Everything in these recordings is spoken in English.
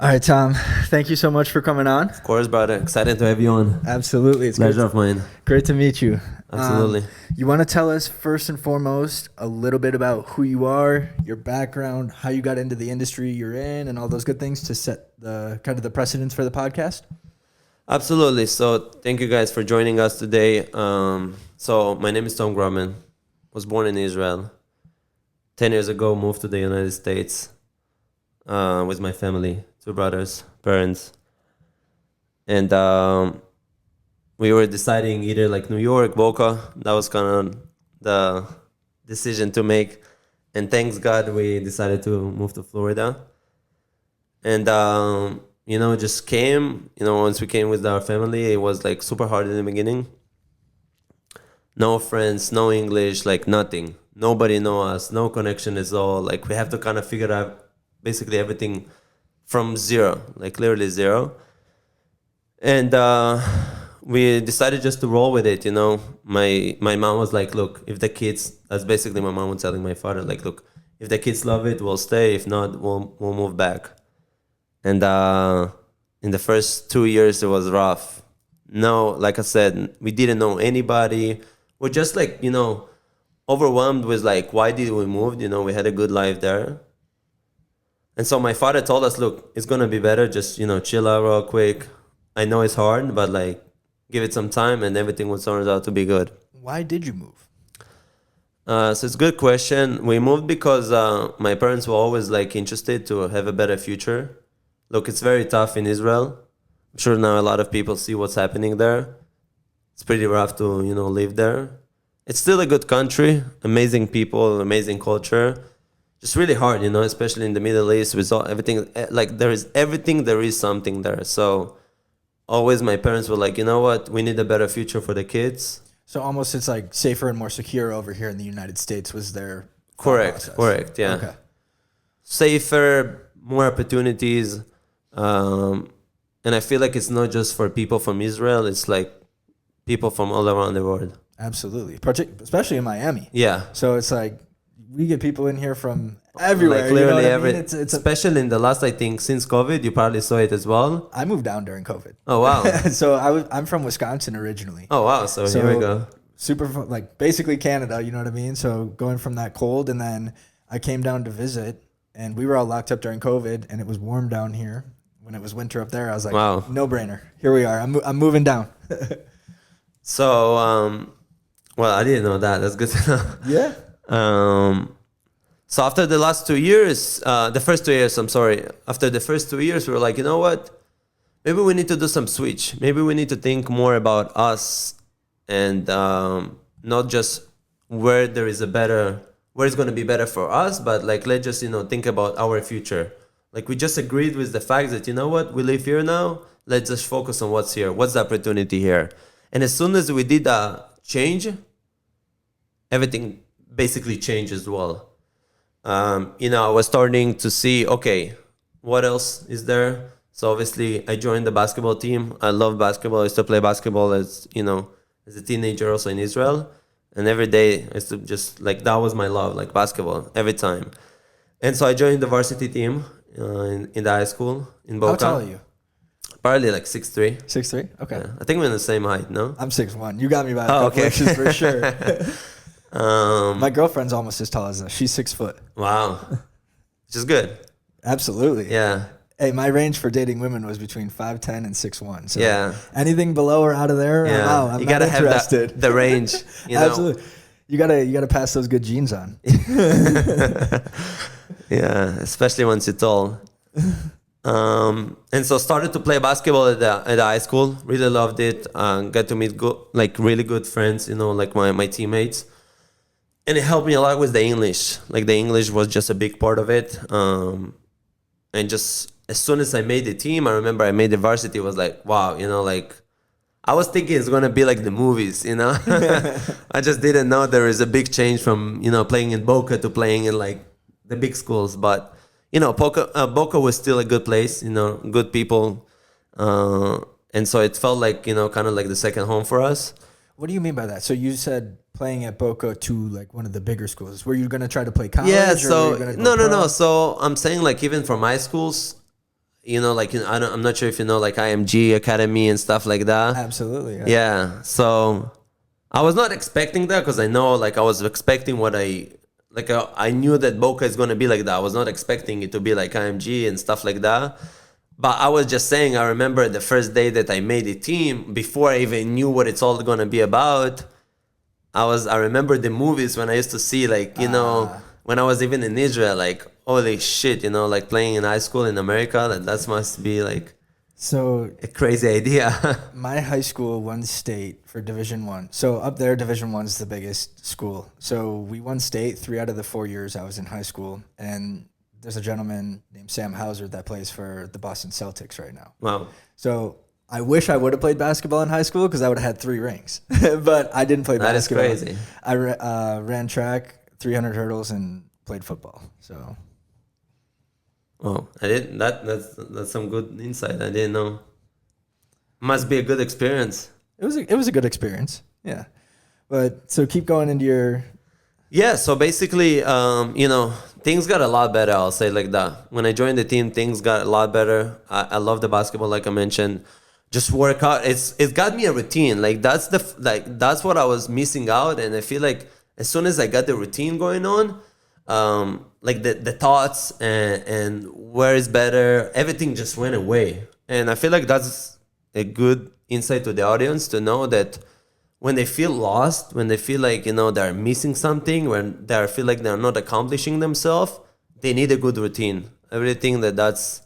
All right, Tom. Thank you so much for coming on. Of course, brother. Excited to have you on. Absolutely. It's Pleasure of mine. great to meet you. Absolutely. You want to tell us first and foremost a little bit about who you are, your background, how you got into the industry you're in, and all those good things to set the kind of the precedence for the podcast? Absolutely. So thank you guys for joining us today. So my name is Tom Grobman. Was born in Israel. 10 years ago, moved to the United States with my family, 2 brothers, parents. And we were deciding either like New York, Boca. That was kind of the decision to make. And thanks God, we decided to move to Florida. And, just came, once we came with our family, it was like super hard in the beginning. No friends, no English, like nothing. Nobody know us, no connection at all. Like we have to kind of figure out basically everything from zero, like literally zero. And we decided just to roll with it, My mom was like, look, if the kids, that's basically my mom was telling my father, like, look, if the kids love it, we'll stay. If not, we'll move back. And in the first 2 years, it was rough. No, like I said, we didn't know anybody. We're just like, overwhelmed with like, why did we move? We had a good life there. And so my father told us, look, it's going to be better. Just, chill out real quick. I know it's hard, but like, give it some time and everything will turn out to be good. Why did you move? So it's a good question. We moved because my parents were always like interested to have a better future. Look, it's very tough in Israel. I'm sure now a lot of people see what's happening there. It's pretty rough to, live there. It's still a good country, amazing people, amazing culture. Just really hard, especially in the Middle East with all, everything. Like there is everything, there is something there. So always my parents were like, you know what, we need a better future for the kids. So almost it's like safer and more secure over here in the United States was their Correct, yeah. Okay. Safer, more opportunities. And I feel like it's not just for people from Israel, it's like people from all around the world. Absolutely. Especially in Miami. Yeah. So it's like we get people in here from everywhere. Like literally It's especially in the last, I think, since COVID, you probably saw it as well. I moved down during COVID. Oh, wow. So I'm from Wisconsin originally. Oh, wow. So here we go. Super, like basically Canada, you know what I mean? So going from that cold, and then I came down to visit, and we were all locked up during COVID, and it was warm down here. When it was winter up there, I was like, wow, no brainer. Here we are. I'm moving down. So, well, I didn't know that. That's good to know. Yeah. So after the last 2 years, the first 2 years, I'm sorry. After the first 2 years, we were like, you know what? Maybe we need to do some switch. Maybe we need to think more about us and not just where it's going to be better for us, but like, let's just, think about our future. Like we just agreed with the fact that, you know what, we live here now. Let's just focus on what's here. What's the opportunity here? And as soon as we did a change, everything basically changed as well. I was starting to see, okay, what else is there? So obviously I joined the basketball team. I love basketball. I used to play basketball as a teenager also in Israel. And every day I used to just like, that was my love, like basketball every time. And so I joined the varsity team in the high school in Boca. How tall are you? Probably like 6'3". 6'3"? Okay. Yeah. I think we're in the same height, no? I'm 6'1". You got me by a couple inches for sure. My girlfriend's almost as tall as us. She's 6 foot. Wow. Which is good. Absolutely. Yeah. Hey, my range for dating women was between 5'10" and 6'1". So yeah. Anything below or out of there, yeah. wow, I'm you not gotta interested. Have the range. Absolutely. You gotta pass those good genes on. Yeah, especially once you're tall. And so started to play basketball at the high school. Really loved it. Got to meet really good friends, like my teammates. And it helped me a lot with the English. Like the English was just a big part of it. And just as soon as I made the team, I remember I made the varsity. It was like, wow, like I was thinking it's going to be like the movies, I just didn't know there is a big change from, playing in Boca to playing in like the big schools. But, Boca was still a good place, good people. And so it felt like, kind of like the second home for us. What do you mean by that? So you said playing at Boca to like one of the bigger schools. Were you going to try to play college? Yeah, or so were you gonna go no. pro? So I'm saying like even for my schools, like I'm not sure if you know like IMG Academy and stuff like that. Absolutely. Yeah. So I was not expecting that because I know like I was expecting what I knew that Boca is gonna be like that. I was not expecting it to be like IMG and stuff like that. But I was just saying, I remember the first day that I made a team, before I even knew what it's all gonna be about. I remember the movies when I used to see like, when I was even in Israel, like holy shit, like playing in high school in America, that must be like So a crazy idea. my high school won state for Division One. So up there, Division One's the biggest school. So we won state 3 out of the 4 years I was in high school, and there's a gentleman named Sam Hauser that plays for the Boston Celtics right now. Wow. So I wish I would have played basketball in high school because I would have had 3 rings, but I didn't play basketball. That is crazy. I ran track, 300 hurdles, and played football. So. Oh, I didn't. That's some good insight. I didn't know. Must be a good experience. It was a good experience. Yeah, but so keep going into your. Yeah. So basically, things got a lot better. I'll say like that. When I joined the team, things got a lot better. I love the basketball, like I mentioned. Just work out. It got me a routine. Like that's what I was missing out, and I feel like as soon as I got the routine going on. Like the thoughts and where is better, everything just went away. And I feel like that's a good insight to the audience to know that when they feel lost, when they feel like, they're missing something, when they feel like they're not accomplishing themselves, they need a good routine. Everything that's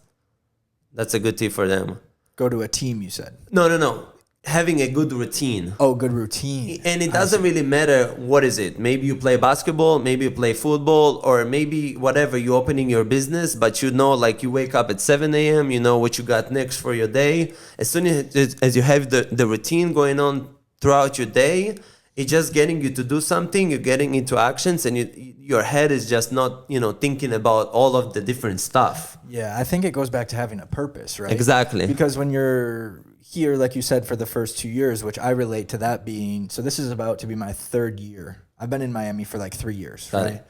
a good tip for them. Go to a team, you said. No. Having a good routine. Oh, good routine. And it doesn't really matter what is it. Maybe you play basketball, maybe you play football, or maybe whatever, you're opening your business, but like you wake up at 7 a.m., you know what you got next for your day. As soon as you have the routine going on throughout your day, it's just getting you to do something, you're getting into actions, and your head is just not, thinking about all of the different stuff. Yeah, I think it goes back to having a purpose, right? Exactly. Because when you're here, like you said, for the first 2 years, which I relate to that being, so this is about to be my 3rd year. I've been in Miami for like 3 years, right?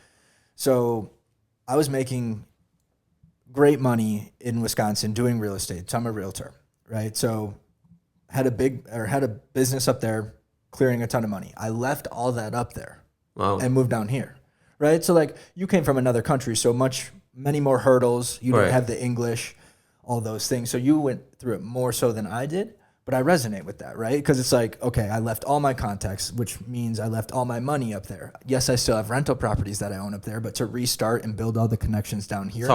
So I was making great money in Wisconsin doing real estate. So I'm a realtor, right? So had a business up there clearing a ton of money. I left all that up there and moved down here, right? So like you came from another country, so many more hurdles. You didn't have the English, all those things. So you went through it more so than I did, but I resonate with that, right? Because it's like, okay, I left all my contacts, which means I left all my money up there. Yes, I still have rental properties that I own up there, but to restart and build all the connections down here,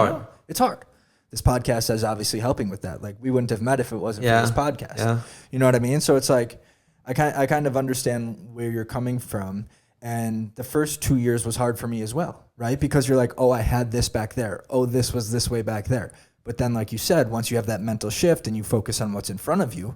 it's hard. This podcast is obviously helping with that. Like we wouldn't have met if it wasn't for this podcast. Yeah. You know what I mean? So it's like, I kind of understand where you're coming from. And the first 2 years was hard for me as well, right? Because you're like, oh, I had this back there. Oh, this was this way back there. But then, like you said, once you have that mental shift and you focus on what's in front of you,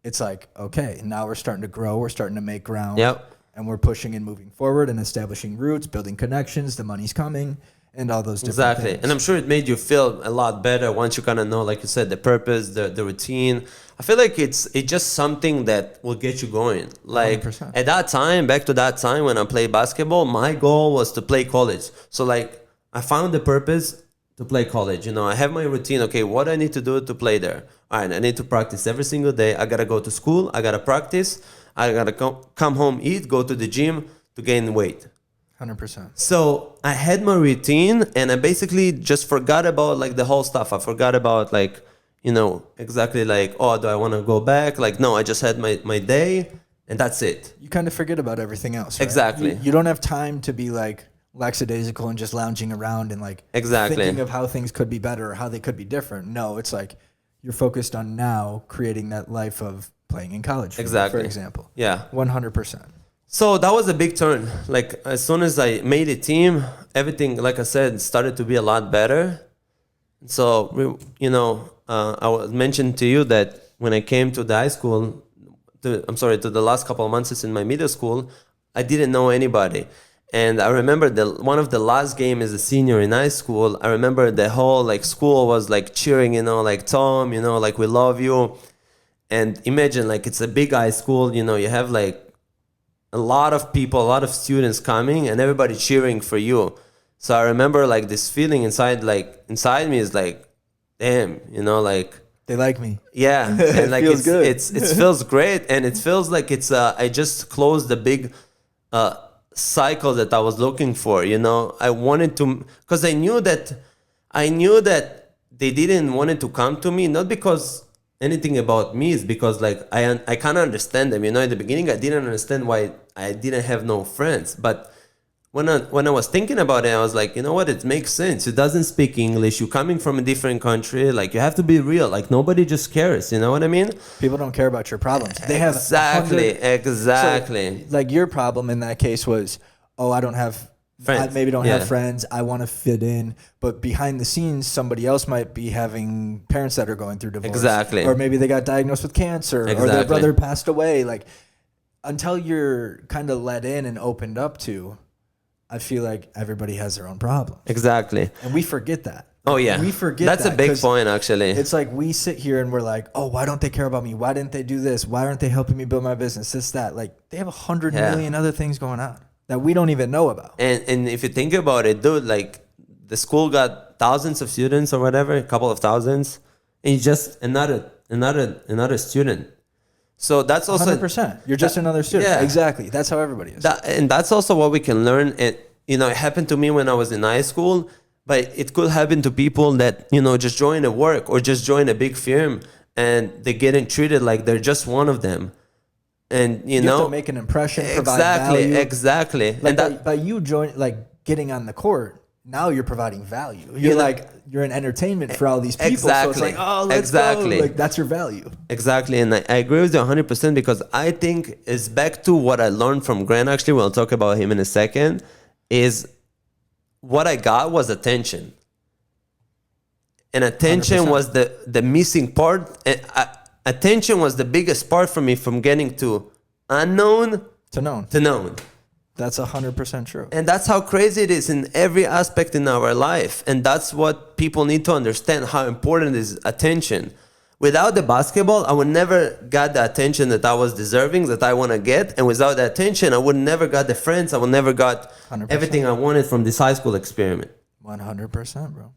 it's like, okay, now we're starting to grow. We're starting to make ground. Yep. And we're pushing and moving forward and establishing roots, building connections. The money's coming and all those different things. And I'm sure it made you feel a lot better once you kind of know, like you said, the purpose, the routine. I feel like it's just something that will get you going. Like 100%. At that time, back to that time when I played basketball, my goal was to play college. So like I found the purpose to play college. I have my routine. Okay, what I need to do to play there? All right, I need to practice every single day. I got to go to school. I got to practice. I got to come home, eat, go to the gym to gain weight. 100%. So I had my routine and I basically just forgot about like the whole stuff. I forgot about like, exactly like, oh, do I want to go back? Like, no, I just had my day and that's it. You kind of forget about everything else, right? Exactly. You don't have time to be like lackadaisical and just lounging around and like thinking of how things could be better or how they could be different. No, it's like you're focused on now creating that life of playing in college, for example. Yeah. 100%. So that was a big turn. Like as soon as I made a team, everything, like I said, started to be a lot better. So, I was mentioned to you that when I came to the high school, to the last couple of months in my middle school, I didn't know anybody. And I remember one of the last game as a senior in high school, I remember the whole like school was like cheering, like Tom, like we love you. And imagine like it's a big high school, you have like a lot of people, a lot of students coming and everybody cheering for you. So I remember like this feeling inside me is like, damn, you know, like, They like me. yeah, and like feels good. it feels great, and it feels like it's I just closed the big cycle that I was looking for. You know, I wanted to, because I knew that they didn't want it to come to me, not because anything about me, is because like I kind of understand them. You know, in the beginning I didn't understand why I didn't have no friends, but when I was thinking about it, I was like, you know what? It makes sense. You doesn't speak English. You're coming from a different country. Like, you have to be real. Like, nobody just cares. You know what I mean? People don't care about your problems. They have exactly. So, like your problem in that case was, oh, I don't have Friends. I maybe don't Yeah. have friends. I want to fit in, but behind the scenes, somebody else might be having parents that are going through divorce. Exactly. Or maybe they got diagnosed with cancer, or their Exactly. brother passed away. Like, until you're kind of let in and opened up to, I feel like everybody has their own problems. Exactly. And we forget that. Oh yeah, We forget that's that a big 'cause point actually. It's like we sit here and we're like, oh, why don't they care about me? Why didn't they do this? Why aren't they helping me build my business? This, that. Like, they have 100 million other things going on that we don't even know about. And if you think about it, dude, like the school got thousands of students or whatever, a couple of thousands, and you're just another student. So that's also 100%. You're just another student. yeah. Exactly. That's how everybody is. And that's also what we can learn. And you know, it happened to me when I was in high school, but it could happen to people that, you know, just join a work or just join a big firm and they're getting treated like they're just one of them. And you know, have to make an impression, provide value. Exactly. Like, And by you getting on the court, now you're providing value. You're an entertainment for all these people. Exactly. So it's like, oh, let's go. Like, that's your value. Exactly, and I agree with you 100% because I think it's back to what I learned from Grant. Actually, we'll talk about him in a second. Is what I got was attention, and attention 100%. was the missing part. And attention was the biggest part for me from getting to unknown To known. to known. That's 100% true. And that's how crazy it is in every aspect in our life. And that's what people need to understand, how important is attention. Without the basketball, I would never got the attention that I was deserving, that I want to get. And without the attention, I would never got the friends. I would never got 100%. everything I wanted from this high school experiment. 100%, bro.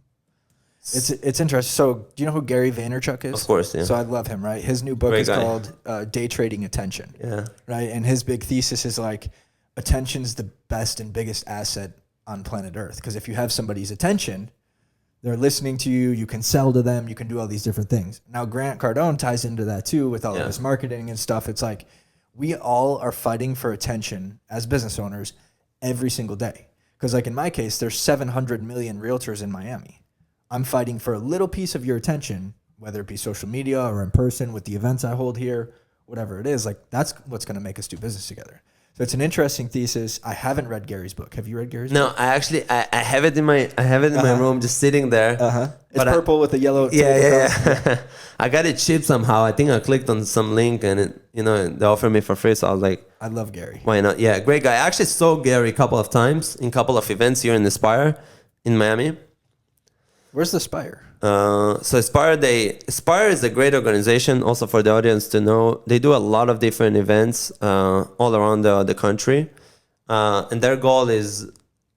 It's interesting. So, do you know who Gary Vaynerchuk is? Of course, yeah. So I love him, right? His new book Great is guy. called Day Trading Attention. Yeah. Right? And his big thesis is like, attention's the best and biggest asset on planet Earth. Because if you have somebody's attention, they're listening to you, you can sell to them, you can do all these different things. Now, Grant Cardone ties into that too with all of his marketing and stuff. It's like, we all are fighting for attention as business owners every single day. Because like in my case, there's 700 million realtors in Miami. I'm fighting for a little piece of your attention, whether it be social media or in person with the events I hold here, whatever it is. Like, that's what's going to make us do business together. So it's an interesting thesis. I haven't read Gary's book. Have you read Gary's book? No, I actually I have it in my my room, just sitting there. It's purple with a yellow. Yeah. I got it cheap somehow. I think I clicked on some link and it, you know, they offered me for free. So I was like, I love Gary. why not? Yeah, great guy. I actually saw Gary a couple of times in a couple of events here in Aspire in Miami. Where's the Spire? So Aspire is a great organization. Also for the audience to know, they do a lot of different events all around the country, and their goal is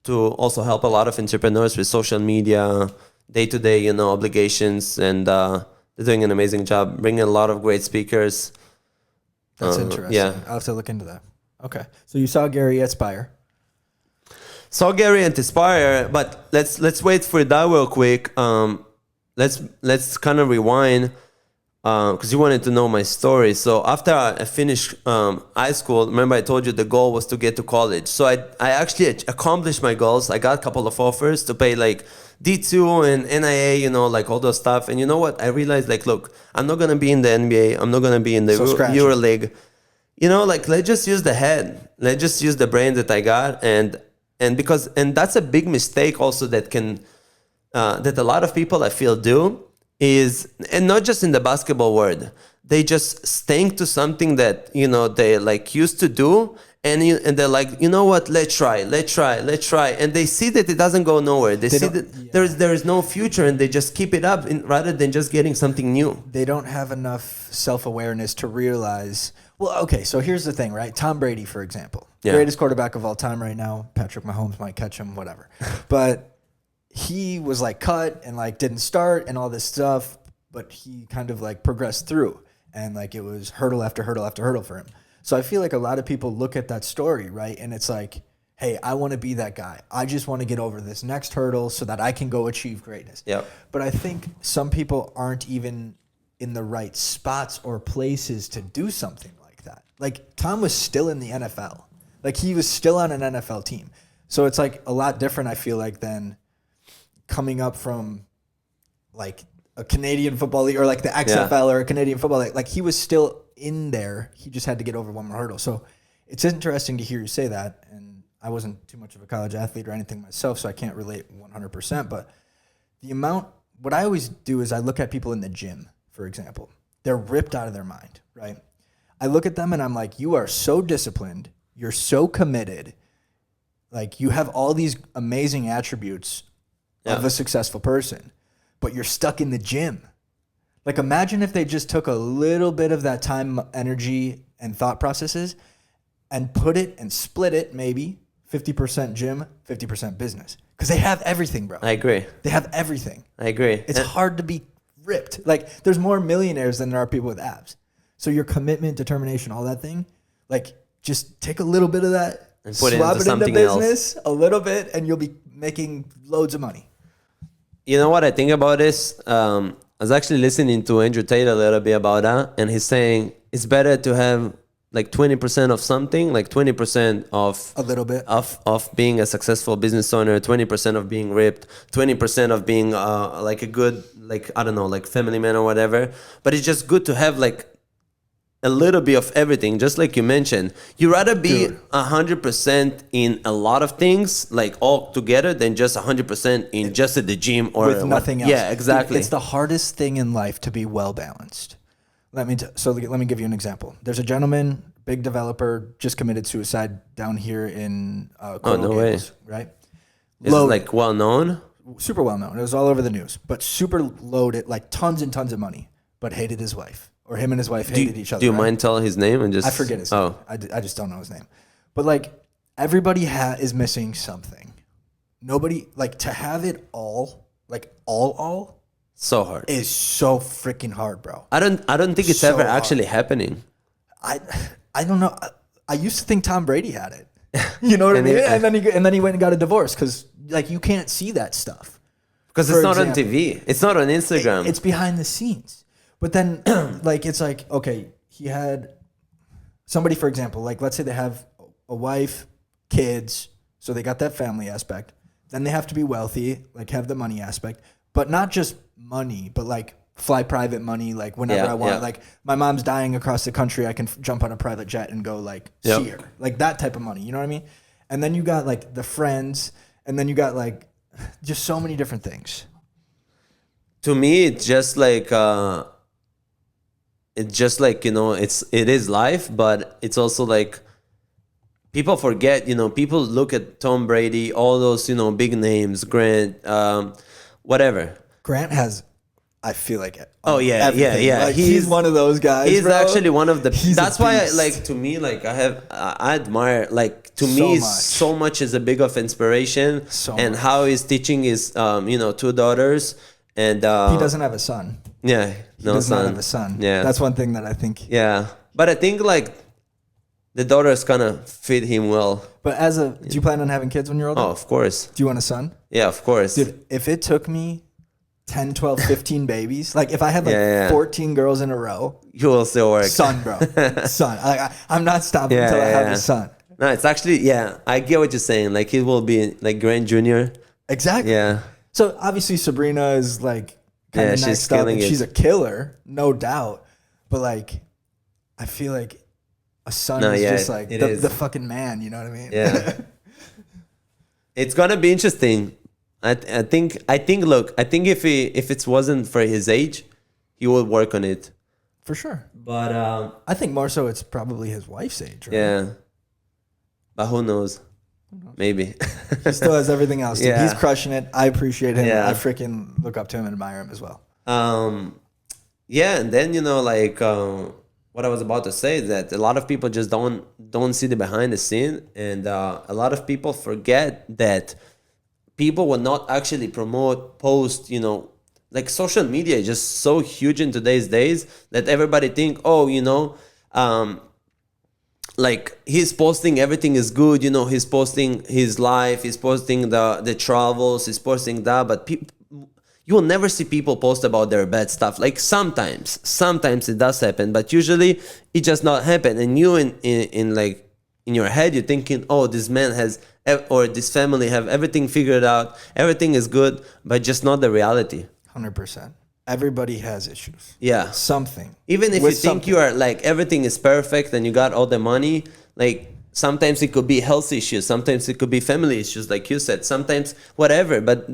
to also help a lot of entrepreneurs with social media, day-to-day, you know, obligations, and they're doing an amazing job, bringing a lot of great speakers. That's interesting. Yeah, I'll have to look into that. Okay, so you saw Gary at Spire. Saw Gary and Aspire, but let's wait for that real quick. Let's kind of rewind because you wanted to know my story. So after I finished high school, remember I told you the goal was to get to college. So I actually accomplished my goals. I got a couple of offers to pay like D2 and NIA, you know, like all those stuff. And you know what? I realized like, look, I'm not gonna be in the NBA. I'm not gonna be in the EuroLeague. You know, like let's just use the head. Let's just use the brain that I got and that's a big mistake also that can that a lot of people I feel do is, and not just in the basketball world, they just stink to something that, you know, they like used to do and they're like, you know what, let's try and they see that it doesn't go nowhere. They see that there is no future and they just keep it up rather than just getting something new. They don't have enough self-awareness to realize. Well, okay, so here's the thing, right? Tom Brady, for example, greatest quarterback of all time right now. Patrick Mahomes might catch him, whatever. But he was like cut and like didn't start and all this stuff, but he kind of like progressed through, and like it was hurdle after hurdle after hurdle for him. So I feel like a lot of people look at that story, right? And it's like, hey, I want to be that guy. I just want to get over this next hurdle so that I can go achieve greatness. Yep. But I think some people aren't even in the right spots or places to do something like that. Like Tom was still in the NFL. Like he was still on an NFL team. So it's like a lot different, I feel like, than coming up from like a Canadian football league or like the XFL or a Canadian football league. Like he was still in there. He just had to get over one more hurdle. So it's interesting to hear you say that. And I wasn't too much of a college athlete or anything myself, so I can't relate 100%. But the amount, what I always do is I look at people in the gym, for example. They're ripped out of their mind, right? I look at them and I'm like, you are so disciplined. You're so committed. Like you have all these amazing attributes of a successful person, but you're stuck in the gym. Like imagine if they just took a little bit of that time, energy, and thought processes and put it and split it, maybe 50% gym, 50% business. Because they have everything, bro. I agree. They have everything. I agree. It's hard to be ripped. Like there's more millionaires than there are people with abs. So your commitment, determination, all that thing, like just take a little bit of that and put it swap into it into something business else. a little bit, and you'll be making loads of money. You know what I think about this? I was actually listening to Andrew Tate a little bit about that, and he's saying it's better to have like 20% of something, like 20% of A little bit. of being a successful business owner, 20% of being ripped, 20% of being like a good, like I don't know, like family man or whatever. But it's just good to have like a little bit of everything, just like you mentioned. You rather be 100% in a lot of things, like all together, than just 100% in just at the gym or with nothing else. Yeah, exactly. Dude, it's the hardest thing in life to be well balanced. Let me give you an example. There's a gentleman, big developer, just committed suicide down here in no way. Gables, right? Is it like well known? Super well known. It was all over the news, but super loaded, like tons and tons of money, but hated his wife. Or him and his wife hated each other. Do you mind telling his name and just? I forget his name. I just don't know his name. But like everybody is missing something. Nobody, like to have it all, like all so hard. is so freaking hard, bro. I don't think it's So ever hard. actually happening. I don't know. I used to think Tom Brady had it. You know what I mean? And then he went and got a divorce because like you can't see that stuff. Because it's not on TV. It's not on Instagram. It's behind the scenes. But then, like, it's like, okay, he had somebody, for example, like, let's say they have a wife, kids, so they got that family aspect. Then they have to be wealthy, like, have the money aspect. But not just money, but, like, fly private money, like, whenever I want. Yeah. Like, my mom's dying across the country, I can jump on a private jet and go, like, see her. Like, that type of money, you know what I mean? And then you got, like, the friends, and then you got, like, just so many different things. To me, it's just like... It's just like, you know, it is life, but it's also like people forget, you know, people look at Tom Brady, all those, you know, big names, Grant, whatever. Grant has, I feel like, everything. Like, he's one of those guys. He's bro. actually one of the. That's why, beast. to me, like I admire, like to me, so much is a big of inspiration, and much. how he's teaching his, you know, 2 daughters, and he doesn't have a son. Yeah, he does not have a son. Yeah, that's one thing that I think. Yeah, but I think like the daughters kind of fit him well. But do you plan on having kids when you're older? Oh, of course. Do you want a son? Yeah, of course. Dude, if it took me 10, 12, 15 babies, like if I had like 14 girls in a row, you will still work. Son, bro, son. I'm not stopping until I have a son. No, it's actually I get what you're saying. Like it will be like Grant Jr. Exactly. Yeah. So obviously Sabrina is like. She's killing it. She's a killer, no doubt. But like, I feel like a son is just like the fucking man. You know what I mean? Yeah. It's gonna be interesting. I think. Look, I think if it wasn't for his age, he would work on it. For sure. But I think more so it's probably his wife's age. Right? Yeah. But who knows? Maybe. He still has everything else. Dude. Yeah. He's crushing it. I appreciate him. Yeah. I freaking look up to him and admire him as well. Yeah, and then, you know, like what I was about to say is that a lot of people just don't see the behind the scene, and a lot of people forget that people will not actually post, like social media is just so huge in today's days that everybody think, like he's posting everything is good, he's posting his life, he's posting the travels, he's posting that, but you will never see people post about their bad stuff. Like sometimes it does happen, but usually it just not happen. And you in your head, you're thinking, oh, this man has, or this family have everything figured out, everything is good, but just not the reality. 100%. Everybody has issues. Yeah. Something. Even if you think you are like everything is perfect and you got all the money, like sometimes it could be health issues, sometimes it could be family issues, like you said, sometimes whatever. But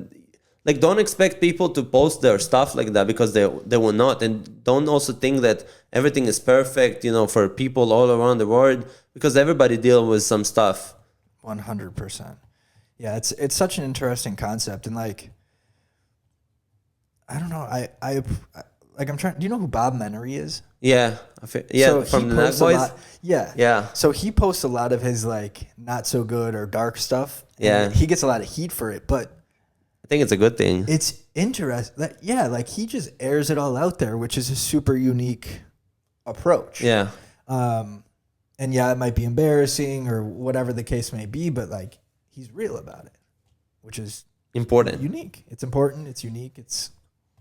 like don't expect people to post their stuff like that, because they will not. And don't also think that everything is perfect, for people all around the world, because everybody deals with some stuff. 100%. Yeah, it's such an interesting concept, and like, I don't know. I'm trying. Do you know who Bob Menery is? Yeah, so from the Nut Boys. Yeah. So he posts a lot of his like not so good or dark stuff. Yeah, he gets a lot of heat for it, but I think it's a good thing. It's interesting. Like he just airs it all out there, which is a super unique approach. Yeah. And yeah, it might be embarrassing or whatever the case may be, but like he's real about it, which is important. Unique. It's important. It's unique.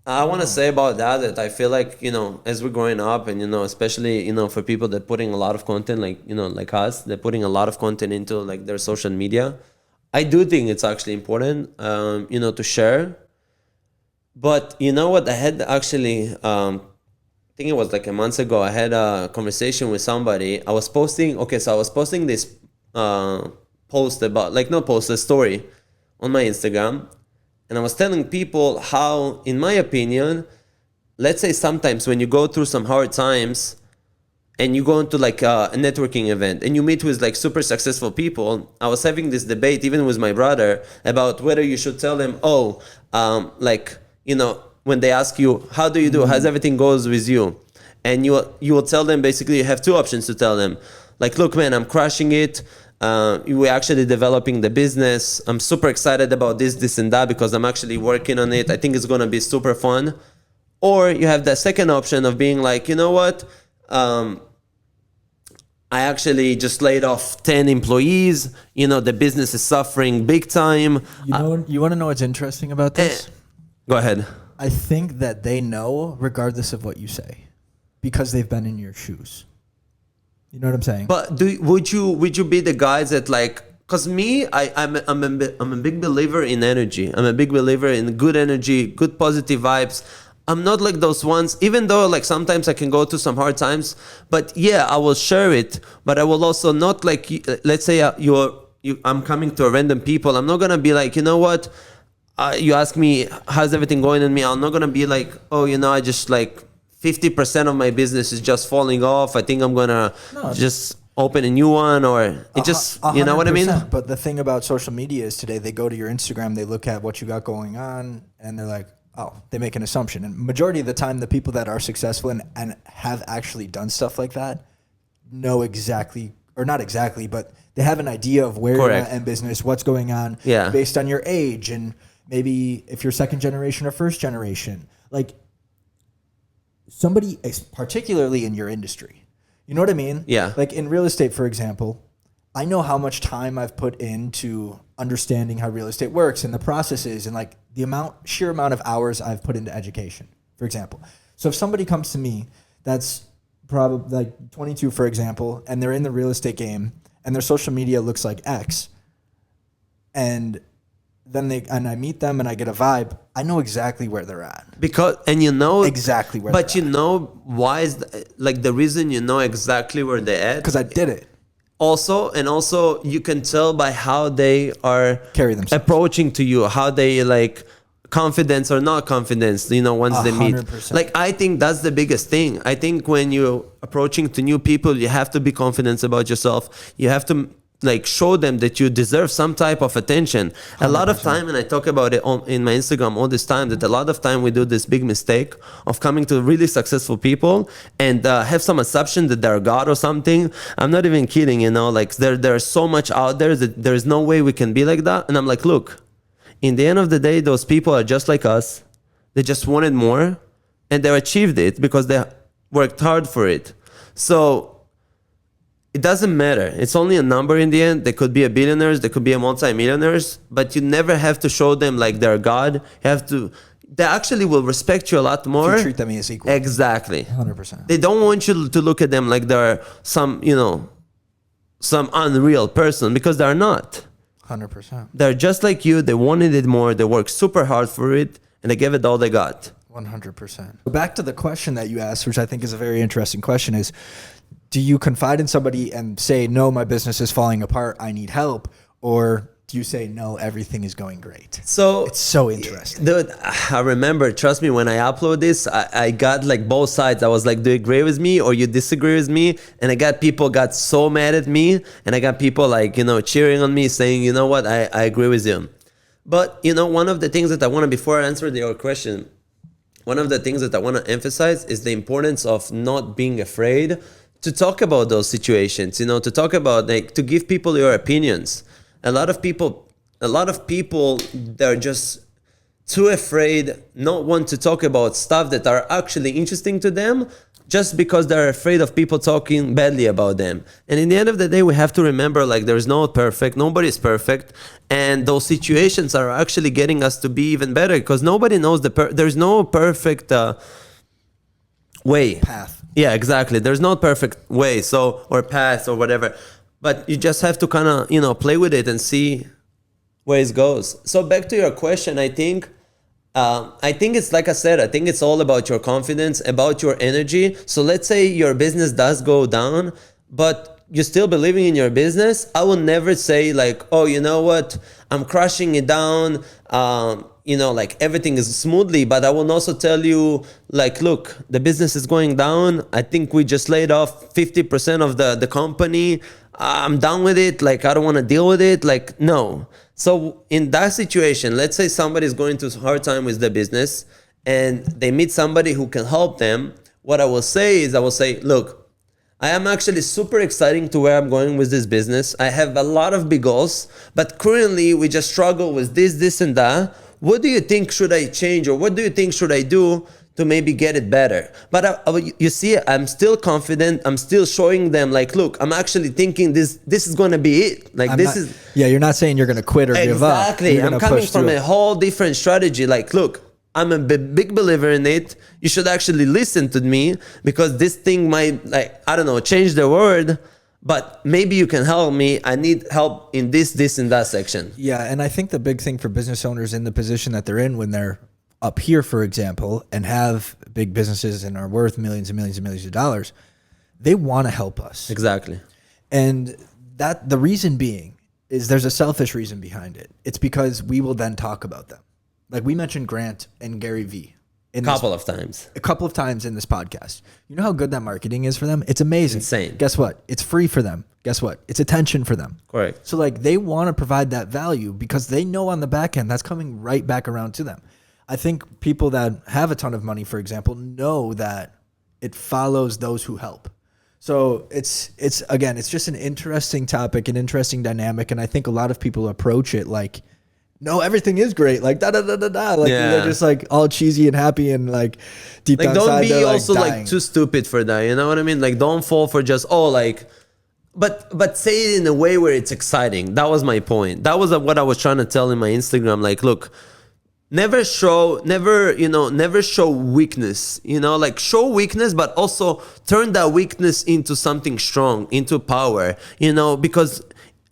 I want to say about that I feel like, as we're growing up and, especially, for people that putting a lot of content, like, like us, they're putting a lot of content into like their social media. I do think it's actually important, to share. But you know what? I had actually, I think it was like a month ago, I had a conversation with somebody. I was posting this post about, a story on my Instagram. And I was telling people how, in my opinion, let's say sometimes when you go through some hard times and you go into like a networking event and you meet with like super successful people, I was having this debate even with my brother about whether you should tell them, when they ask you, how do you do? How's everything goes with you? And you will tell them, basically you have two options to tell them. Like, look, man, I'm crushing it. We're actually developing the business. I'm super excited about this and that because I'm actually working on it. I think it's going to be super fun. Or you have the second option of being like, you know what? I actually just laid off 10 employees. The business is suffering big time. You want to know what's interesting about this? Go ahead. I think that they know regardless of what you say because they've been in your shoes. You know what I'm saying? But would you be the guys that like? Cause me, I'm a big believer in energy. I'm a big believer in good energy, good positive vibes. I'm not like those ones, even though like sometimes I can go through some hard times. But yeah, I will share it. But I will also not like. Let's say I'm coming to a random people. I'm not gonna be like, you know what? You ask me how's everything going in me. I'm not gonna be like, oh, I just like. 50% of my business is just falling off. I think I'm gonna just open a new one, or it just, you know what I mean? But the thing about social media is today they go to your Instagram, they look at what you got going on, and they're like, oh, they make an assumption. And majority of the time, the people that are successful and have actually done stuff like that know exactly, or not exactly, but they have an idea of where you're at in business, what's going on, based on your age, and maybe if you're second generation or first generation, like. Somebody, particularly in your industry, you know what I mean? Yeah. Like in real estate, for example, I know how much time I've put into understanding how real estate works and the processes and like the sheer amount of hours I've put into education, for example. So if somebody comes to me that's probably like 22, for example, and they're in the real estate game and their social media looks like X, and then I meet them and I get a vibe, I know exactly where they're at. Exactly where they're at. But you know why is the reason you know exactly where they're at? Because I did it. Also you can tell by how they are carry themselves, approaching to you, how they like confidence or not confidence, once they meet. 100%. Like I think that's the biggest thing. I think when you're approaching to new people, you have to be confident about yourself. You have to like show them that you deserve some type of attention. 100%. A lot of time, and I talk about it in my Instagram all this time, that a lot of time we do this big mistake of coming to really successful people and have some assumption that they're God or something. I'm not even kidding, like there's so much out there that there's no way we can be like that. And I'm like, look, in the end of the day, those people are just like us. They just wanted more, and they achieved it because they worked hard for it. So it doesn't matter. It's only a number in the end. They could be a billionaires, they could be a multi-millionaires, but you never have to show them like they're God. You have to, they actually will respect you a lot more. You treat them as equal. Exactly. 100%. They don't want you to look at them like they're some, some unreal person, because they're not. 100%. They're just like you. They wanted it more. They worked super hard for it, and they gave it all they got. 100%. Back to the question that you asked, which I think is a very interesting question, is do you confide in somebody and say, no, my business is falling apart, I need help? Or do you say, no, everything is going great? So it's so interesting. Dude, I remember, trust me, when I upload this, I got like both sides. I was like, do you agree with me or you disagree with me? And I got people got so mad at me, and I got people like, cheering on me, saying, you know what, I agree with you. But, one of the things that I want to, before I answer your question, one of the things that I want to emphasize is the importance of not being afraid to talk about those situations, to talk about, like, to give people your opinions. A lot of people, they're just too afraid, not want to talk about stuff that are actually interesting to them, just because they're afraid of people talking badly about them. And in the end of the day, we have to remember, like, there's no perfect, nobody's perfect. And those situations are actually getting us to be even better, because nobody knows there's no perfect way. Path. Yeah, exactly. There's no perfect way, or path or whatever. But you just have to kind of, play with it and see where it goes. So back to your question, I think it's, like I said, I think it's all about your confidence, about your energy. So let's say your business does go down, but you're still believing in your business. I will never say like, oh, you know what, I'm crushing it down. Like everything is smoothly, but I will also tell you, like, look, the business is going down. I think we just laid off 50% of the company. I'm done with it. Like, I don't want to deal with it. Like, no. So in that situation, let's say somebody's going through a hard time with the business and they meet somebody who can help them. What I will say is, look, I am actually super excited to where I'm going with this business. I have a lot of big goals, but currently we just struggle with this and that. What do you think should I change, or what do you think should I do to maybe get it better? But you see, I'm still confident. I'm still showing them like, look, I'm actually thinking this is going to be it. Like, Yeah, you're not saying you're going to quit or give up. Exactly. I'm coming from a whole different strategy. Like, look, I'm a big believer in it. You should actually listen to me, because this thing might, like, I don't know, change the world. But maybe you can help me. I need help in this and that section. Yeah, and I think the big thing for business owners in the position that they're in, when they're up here, for example, and have big businesses and are worth millions and millions and millions of dollars, they want to help us. Exactly. And that the reason being is there's a selfish reason behind it. It's because we will then talk about them. Like we mentioned Grant and Gary Vee. A couple of times in this podcast. You know how good that marketing is for them? It's amazing. Insane. Guess what? It's free for them. Guess what? It's attention for them. Correct. So like they want to provide that value because they know on the back end that's coming right back around to them. I think people that have a ton of money, for example, know that it follows those who help. So it's again, it's just an interesting topic, an interesting dynamic. And I think a lot of people approach it like, no, everything is great. Like da-da-da-da-da. Like they're just like all cheesy and happy and like deep down don't inside, be they're, also like, like too stupid for that. You know what I mean? Like don't fall for just, but say it in a way where it's exciting. That was my point. That was what I was trying to tell in my Instagram. Like, look, never show weakness, like show weakness, but also turn that weakness into something strong, into power, because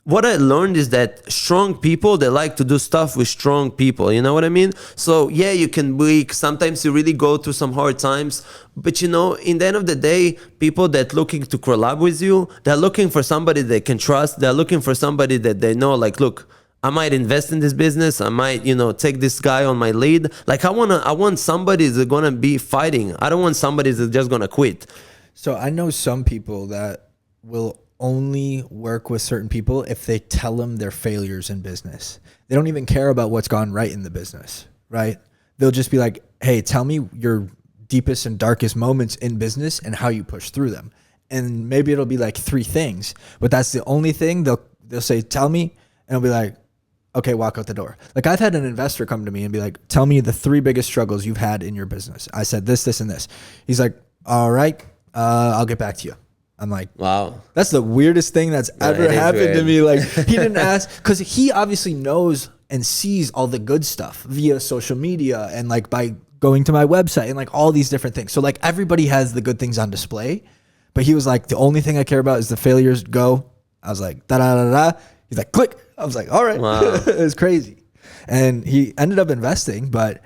what I learned is that strong people, they like to do stuff with strong people. You know what I mean? So yeah, you can be weak. Sometimes you really go through some hard times. But in the end of the day, people that looking to collab with you, they're looking for somebody they can trust. They're looking for somebody that they know, like, look, I might invest in this business. I might, take this guy on my lead. Like I want somebody that's gonna be fighting. I don't want somebody that's just gonna quit. So I know some people that will only work with certain people if they tell them their failures in business. They don't even care about what's gone right in the business, right? They'll just be like, hey, tell me your deepest and darkest moments in business and how you push through them. And maybe it'll be like 3 things, but that's the only thing they'll say, tell me. And I'll be like, okay, walk out the door. Like I've had an investor come to me and be like, tell me the 3 biggest struggles you've had in your business. I said this, this, and this. He's like, all right, I'll get back to you. I'm like, wow, that's the weirdest thing that's ever happened to me. Like he didn't ask, because he obviously knows and sees all the good stuff via social media and like by going to my website and like all these different things. So like everybody has the good things on display, but he was like, the only thing I care about is the failures. Go. I was like, da da da da. He's like, click. I was like, all right. Wow. It was crazy. And he ended up investing, but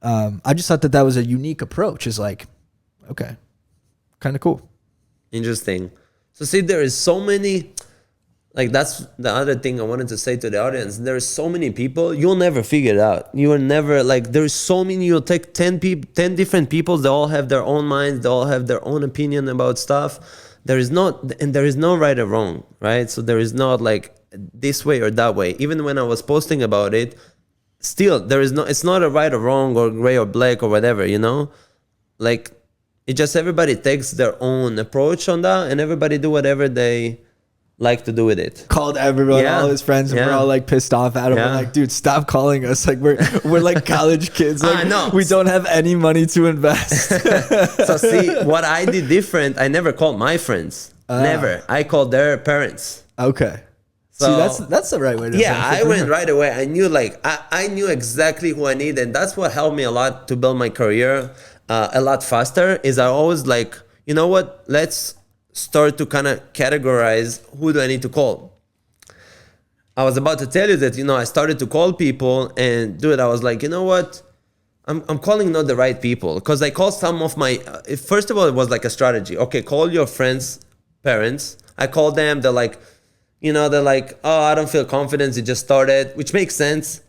I just thought that was a unique approach. Is like, okay, kind of cool. Interesting. So see, there is so many, like that's the other thing I wanted to say to the audience. There's so many people, you'll never figure it out. You are never like, there's so many, you'll take 10 different people. They all have their own minds. They all have their own opinion about stuff. There is no right or wrong, right? So there is not like this way or that way. Even when I was posting about it, still it's not a right or wrong or gray or black or whatever, you know? Like, it just everybody takes their own approach on that, and everybody do whatever they like to do with it. Called everyone, all his friends, and we're all like pissed off at him. We're like, dude, stop calling us. Like we're like college kids. Like, I know. We don't have any money to invest. So see, what I did different, I never called my friends. Never. I called their parents. Okay. So, see, that's the right way to yeah, I went right away. I knew I knew exactly who I needed, and that's what helped me a lot to build my career a lot faster. Is I always like, you know what? Let's start to kind of categorize who do I need to call. I was about to tell you that, you know, I started to call people, and dude, I was like, you know what? I'm calling not the right people, because I called some of my, first of all, it was like a strategy. Okay, call your friends' parents. I called them. They're like, you know, they're like, oh, I don't feel confident. It just started, which makes sense.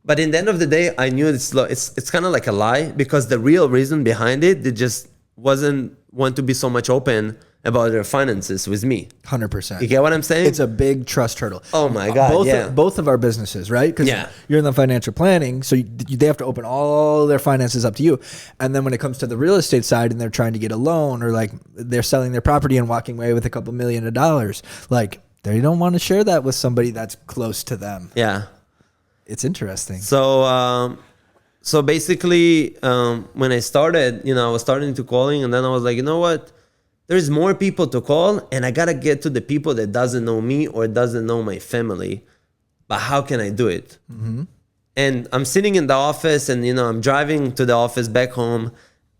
But in the end of the day, I knew it's kind of like a lie, because the real reason behind it, they just wasn't want to be so much open about their finances with me. 100%. You get what I'm saying? It's a big trust hurdle. Oh my God, both of our businesses, right? Because you're in the financial planning, so they have to open all their finances up to you. And then when it comes to the real estate side and they're trying to get a loan, or like they're selling their property and walking away with a couple $1 million, like they don't want to share that with somebody that's close to them. Yeah. It's interesting. So, so basically, when I started, you know, I was starting to calling, and then I was like, you know what? There's more people to call, and I gotta get to the people that doesn't know me or doesn't know my family. But how can I do it? Mm-hmm. And I'm sitting in the office, and you know, I'm driving to the office back home,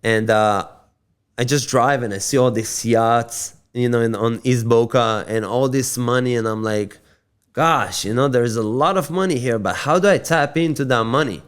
and I just drive and I see all these yachts, you know, on East Boca, and all this money, and I'm like, gosh, you know, there's a lot of money here, but how do I tap into that money?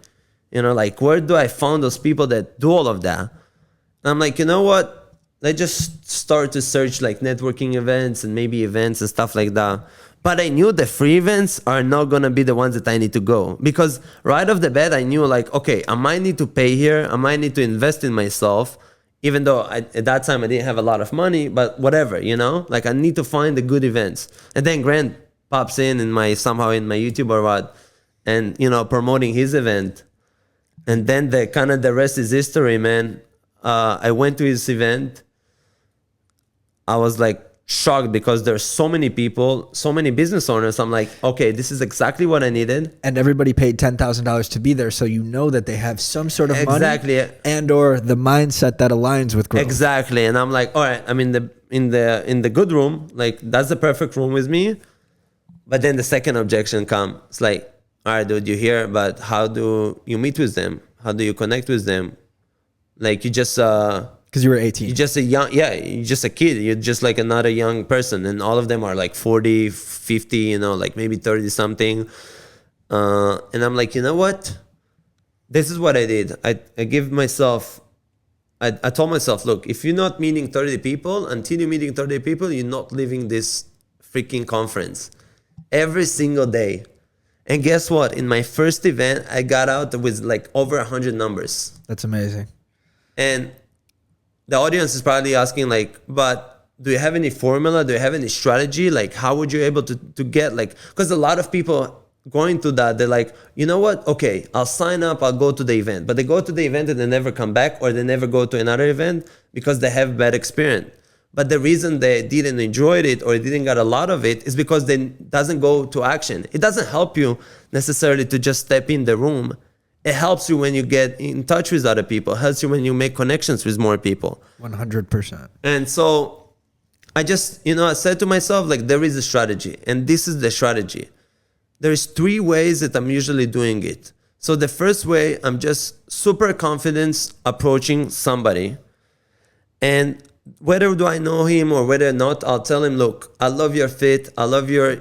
You know, like, where do I find those people that do all of that? And I'm like, you know what? Let's just start to search like networking events and maybe events and stuff like that. But I knew the free events are not going to be the ones that I need to go, because right off the bat, I knew like, okay, I might need to pay here. I might need to invest in myself, even though at that time I didn't have a lot of money, but whatever, you know, like I need to find the good events. And then Grant pops somehow in my YouTube or what, and, you know, promoting his event. And then the rest is history, man. I went to his event. I was like shocked, because there's so many people, so many business owners. I'm like, okay, this is exactly what I needed. And everybody paid $10,000 to be there, so you know that they have some sort of money and or the mindset that aligns with growth. Exactly. And I'm like, all right, I'm in the good room. Like, that's the perfect room with me. But then the second objection comes. It's like, all right, dude, you're here, but how do you meet with them? How do you connect with them? Like, you just because you were 18. You're just you're just a kid. You're just like another young person. And all of them are like 40, 50, you know, like maybe 30 something. And I'm like, you know what? This is what I did. I told myself, look, if you're not meeting 30 people, until you're meeting 30 people, you're not leaving this freaking conference. Every single day. And guess what? In my first event, I got out with like over 100 numbers. That's amazing. And the audience is probably asking like, but do you have any formula? Do you have any strategy? Like, how would you able to get like, because a lot of people going to that, they're like, you know what? Okay, I'll sign up. I'll go to the event. But they go to the event and they never come back, or they never go to another event because they have bad experience. But the reason they didn't enjoy it or didn't get a lot of it is because they doesn't go to action. It doesn't help you necessarily to just step in the room. It helps you when you get in touch with other people. It helps you when you make connections with more people. 100%. And so I just, I said to myself, like, there is a strategy. And this is the strategy. There's 3 ways that I'm usually doing it. So the first way, I'm just super confident approaching somebody. And whether do I know him or whether or not, I'll tell him, look, I love your fit. I love your,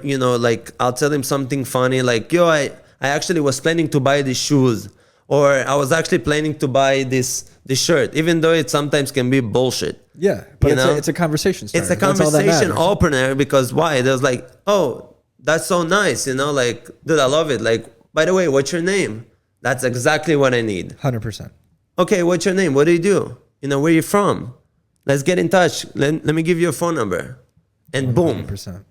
I'll tell him something funny. Like, I actually was planning to buy these shoes. Or I was actually planning to buy this shirt, even though it sometimes can be bullshit. Yeah, but it's a conversation starter. It's a conversation opener because why? There's like, oh, that's so nice. Like, dude, I love it. Like, by the way, what's your name? That's exactly what I need. 100%. Okay, what's your name? What do you do? Where are you from? Let's get in touch. Let me give you a phone number. And 100%. Boom.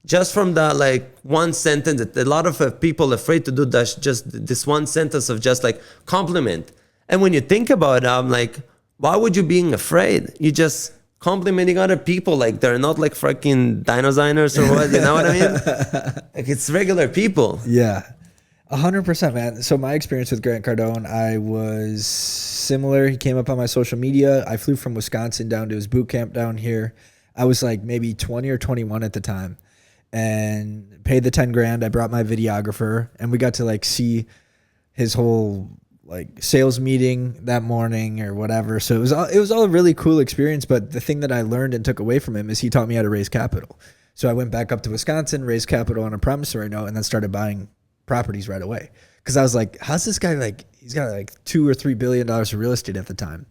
Just from that, like, one sentence, a lot of people afraid to do that, just this one sentence of just like compliment. And when you think about it, I'm like, why would you being afraid? You just complimenting other people like they're not like freaking dinosaurs or what, you know what I mean? Like, it's regular people. Yeah. 100%, man. So my experience with Grant Cardone, I was similar. He came up on my social media. I flew from Wisconsin down to his boot camp down here. I was like maybe 20 or 21 at the time and paid the 10 grand. I brought my videographer and we got to like see his whole like sales meeting that morning or whatever. So it was all a really cool experience. But the thing that I learned and took away from him is he taught me how to raise capital. So I went back up to Wisconsin, raised capital on a promissory note, and then started buying properties right away. Because I was like, how's this guy, like, he's got like $2 or $3 billion of real estate at the time.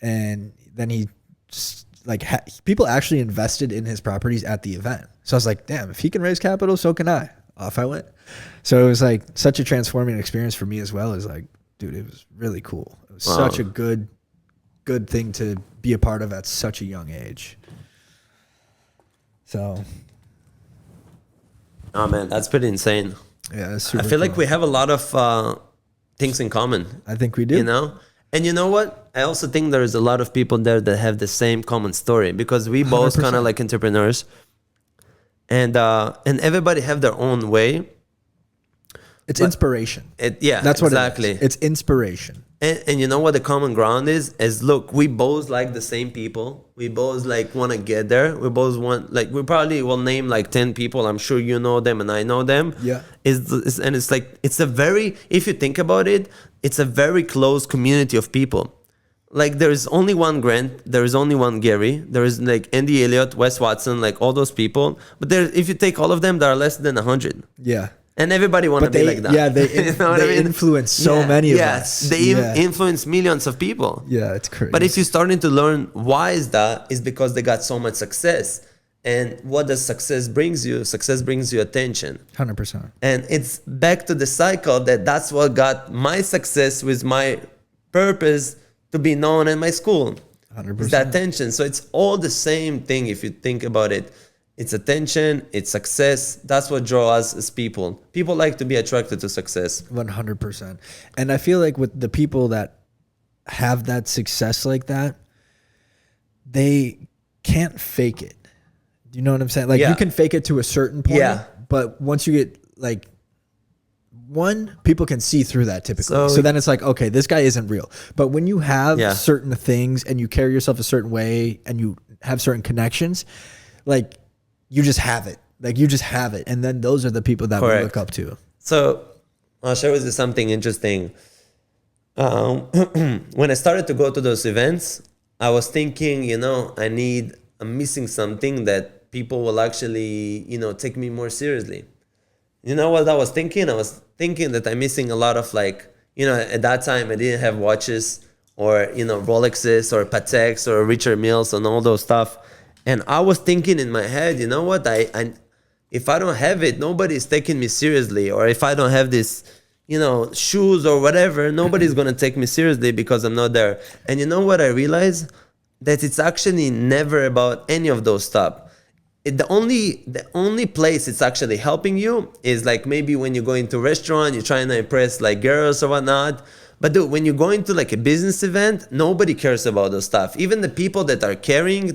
And then he just, like, people actually invested in his properties at the event. So I was like, damn, if he can raise capital, so can I. Off I went. So it was like such a transforming experience for me as well. As like, dude, it was really cool. It was such a good thing to be a part of at such a young age. So. Oh man, that's pretty insane. Yeah, that's super I feel cool. like we have a lot of things in common. I think we do. And you know what? I also think there's a lot of people there that have the same common story because we both kind of like entrepreneurs, and everybody have their own way. It's inspiration. That's what exactly. It's inspiration. And you know what the common ground is look, we both like the same people. We both like want to get there. We both want, like, we probably will name like 10 people. I'm sure you know them and I know them. Yeah. And it's like, it's a very, if you think about it, it's a very close community of people. Like, there is only one Grant, there is only one Gary, there is like Andy Elliott, Wes Watson, like all those people. But there, if you take all of them, there are less than 100. Yeah. And everybody want to be like that. Yeah, they influence so many of us. They influence millions of people. Yeah, it's crazy. But if you're starting to learn why is that, is because they got so much success. And what does success brings you? Success brings you attention. 100%. And it's back to the cycle that's what got my success with my purpose to be known in my school. 100%. It's the attention. So it's all the same thing if you think about it. It's attention, it's success. That's what draws us as people. People like to be attracted to success. 100%. And I feel like with the people that have that success like that, they can't fake it. Do you know what I'm saying? Like, you can fake it to a certain point, but once you get like people can see through that typically. So then it's like, okay, this guy isn't real. But when you have certain things and you carry yourself a certain way and you have certain connections, like, you just have it. Like, you just have it. And then those are the people that we look up to. So I'll share with you something interesting. When I started to go to those events, I was thinking, I'm missing something that people will actually, take me more seriously. You know what I was thinking? I was thinking that I'm missing a lot of, like, at that time I didn't have watches or, Rolexes or Pateks or Richard Milles and all those stuff. And I was thinking in my head, you know what? If I don't have it, nobody's taking me seriously. Or if I don't have this, shoes or whatever, nobody's going to take me seriously because I'm not there. And you know what I realized? That it's actually never about any of those stuff. The only place it's actually helping you is like maybe when you go into a restaurant, you're trying to impress like girls or whatnot. But dude, when you go into like a business event, nobody cares about those stuff. Even the people that are carrying,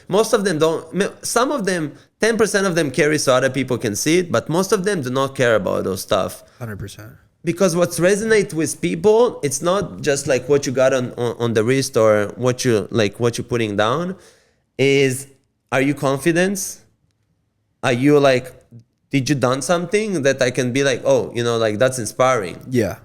most of them don't. Some of them, 10% of them carry so other people can see it, but most of them do not care about those stuff. 100%. Because what resonates with people, it's not just like what you got on the wrist or what you're putting down. Is, are you confident? Are you like, did you done something that I can be like, oh, like that's inspiring? Yeah.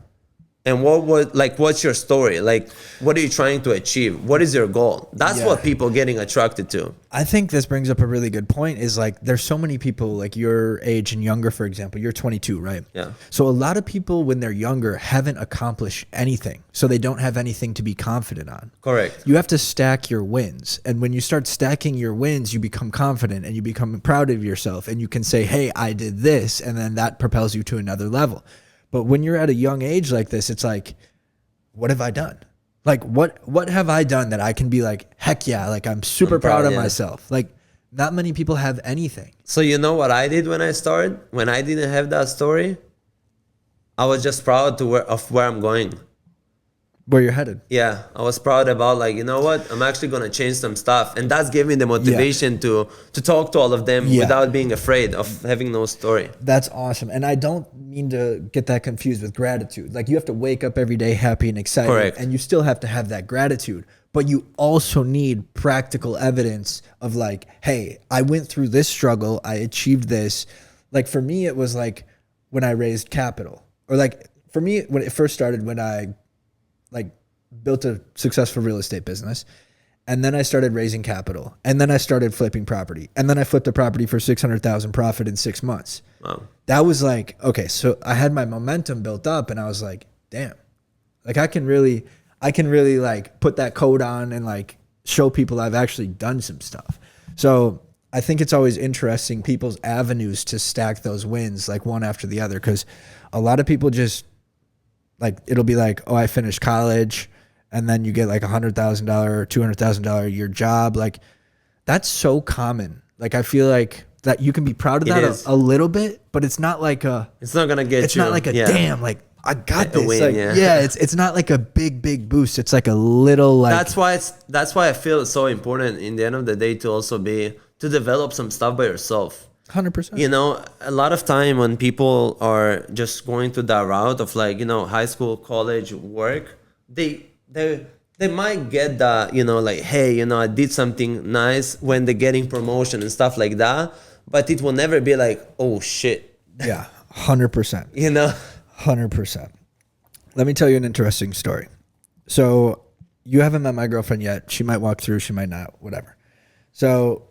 And what's your story? Like, what are you trying to achieve? What is your goal? That's what people getting attracted to. I think this brings up a really good point is like, there's so many people like your age and younger, for example, you're 22, right? Yeah. So a lot of people when they're younger haven't accomplished anything. So they don't have anything to be confident on. Correct. You have to stack your wins. And when you start stacking your wins, you become confident and you become proud of yourself and you can say, hey, I did this. And then that propels you to another level. But when you're at a young age like this, it's like, what have I done? Like, what have I done that I can be like, heck yeah, like I'm super proud of myself. Like, not many people have anything. So you know what I did when I started? When I didn't have that story, I was just proud of where I'm going. Where you're headed. Yeah, I was proud about like, you know what? I'm actually going to change some stuff. And that's giving me the motivation to talk to all of them without being afraid of having no story. That's awesome. And I don't mean to get that confused with gratitude. Like you have to wake up every day happy and excited. Correct. And you still have to have that gratitude. But you also need practical evidence of like, hey, I went through this struggle. I achieved this. Like for me, it was like when I raised capital. Or like for me, when it first started, when I like built a successful real estate business. And then I started raising capital. And then I started flipping property. And then I flipped a property for 600,000 profit in 6 months. Wow. That was like, okay, so I had my momentum built up and I was like, damn, like I can really like put that coat on and like show people I've actually done some stuff. So I think it's always interesting people's avenues to stack those wins like one after the other. Cause a lot of people just, like it'll be like, oh, I finished college and then you get like $100,000 or $200,000 a year job. Like that's so common. Like I feel like that you can be proud of that a little bit, but it's not like it's not gonna get it's not like a damn, like I got this. Win, like, it's not like a big boost. It's like a little like that's why I feel it's so important in the end of the day to also to develop some stuff by yourself. 100%. You know, a lot of time when people are just going to that route of like, high school, college, work, they might get that, like, hey, I did something nice when they're getting promotion and stuff like that, but it will never be like, oh shit. Yeah, 100%. 100%. Let me tell you an interesting story. So you haven't met my girlfriend yet. She might walk through, she might not, whatever. So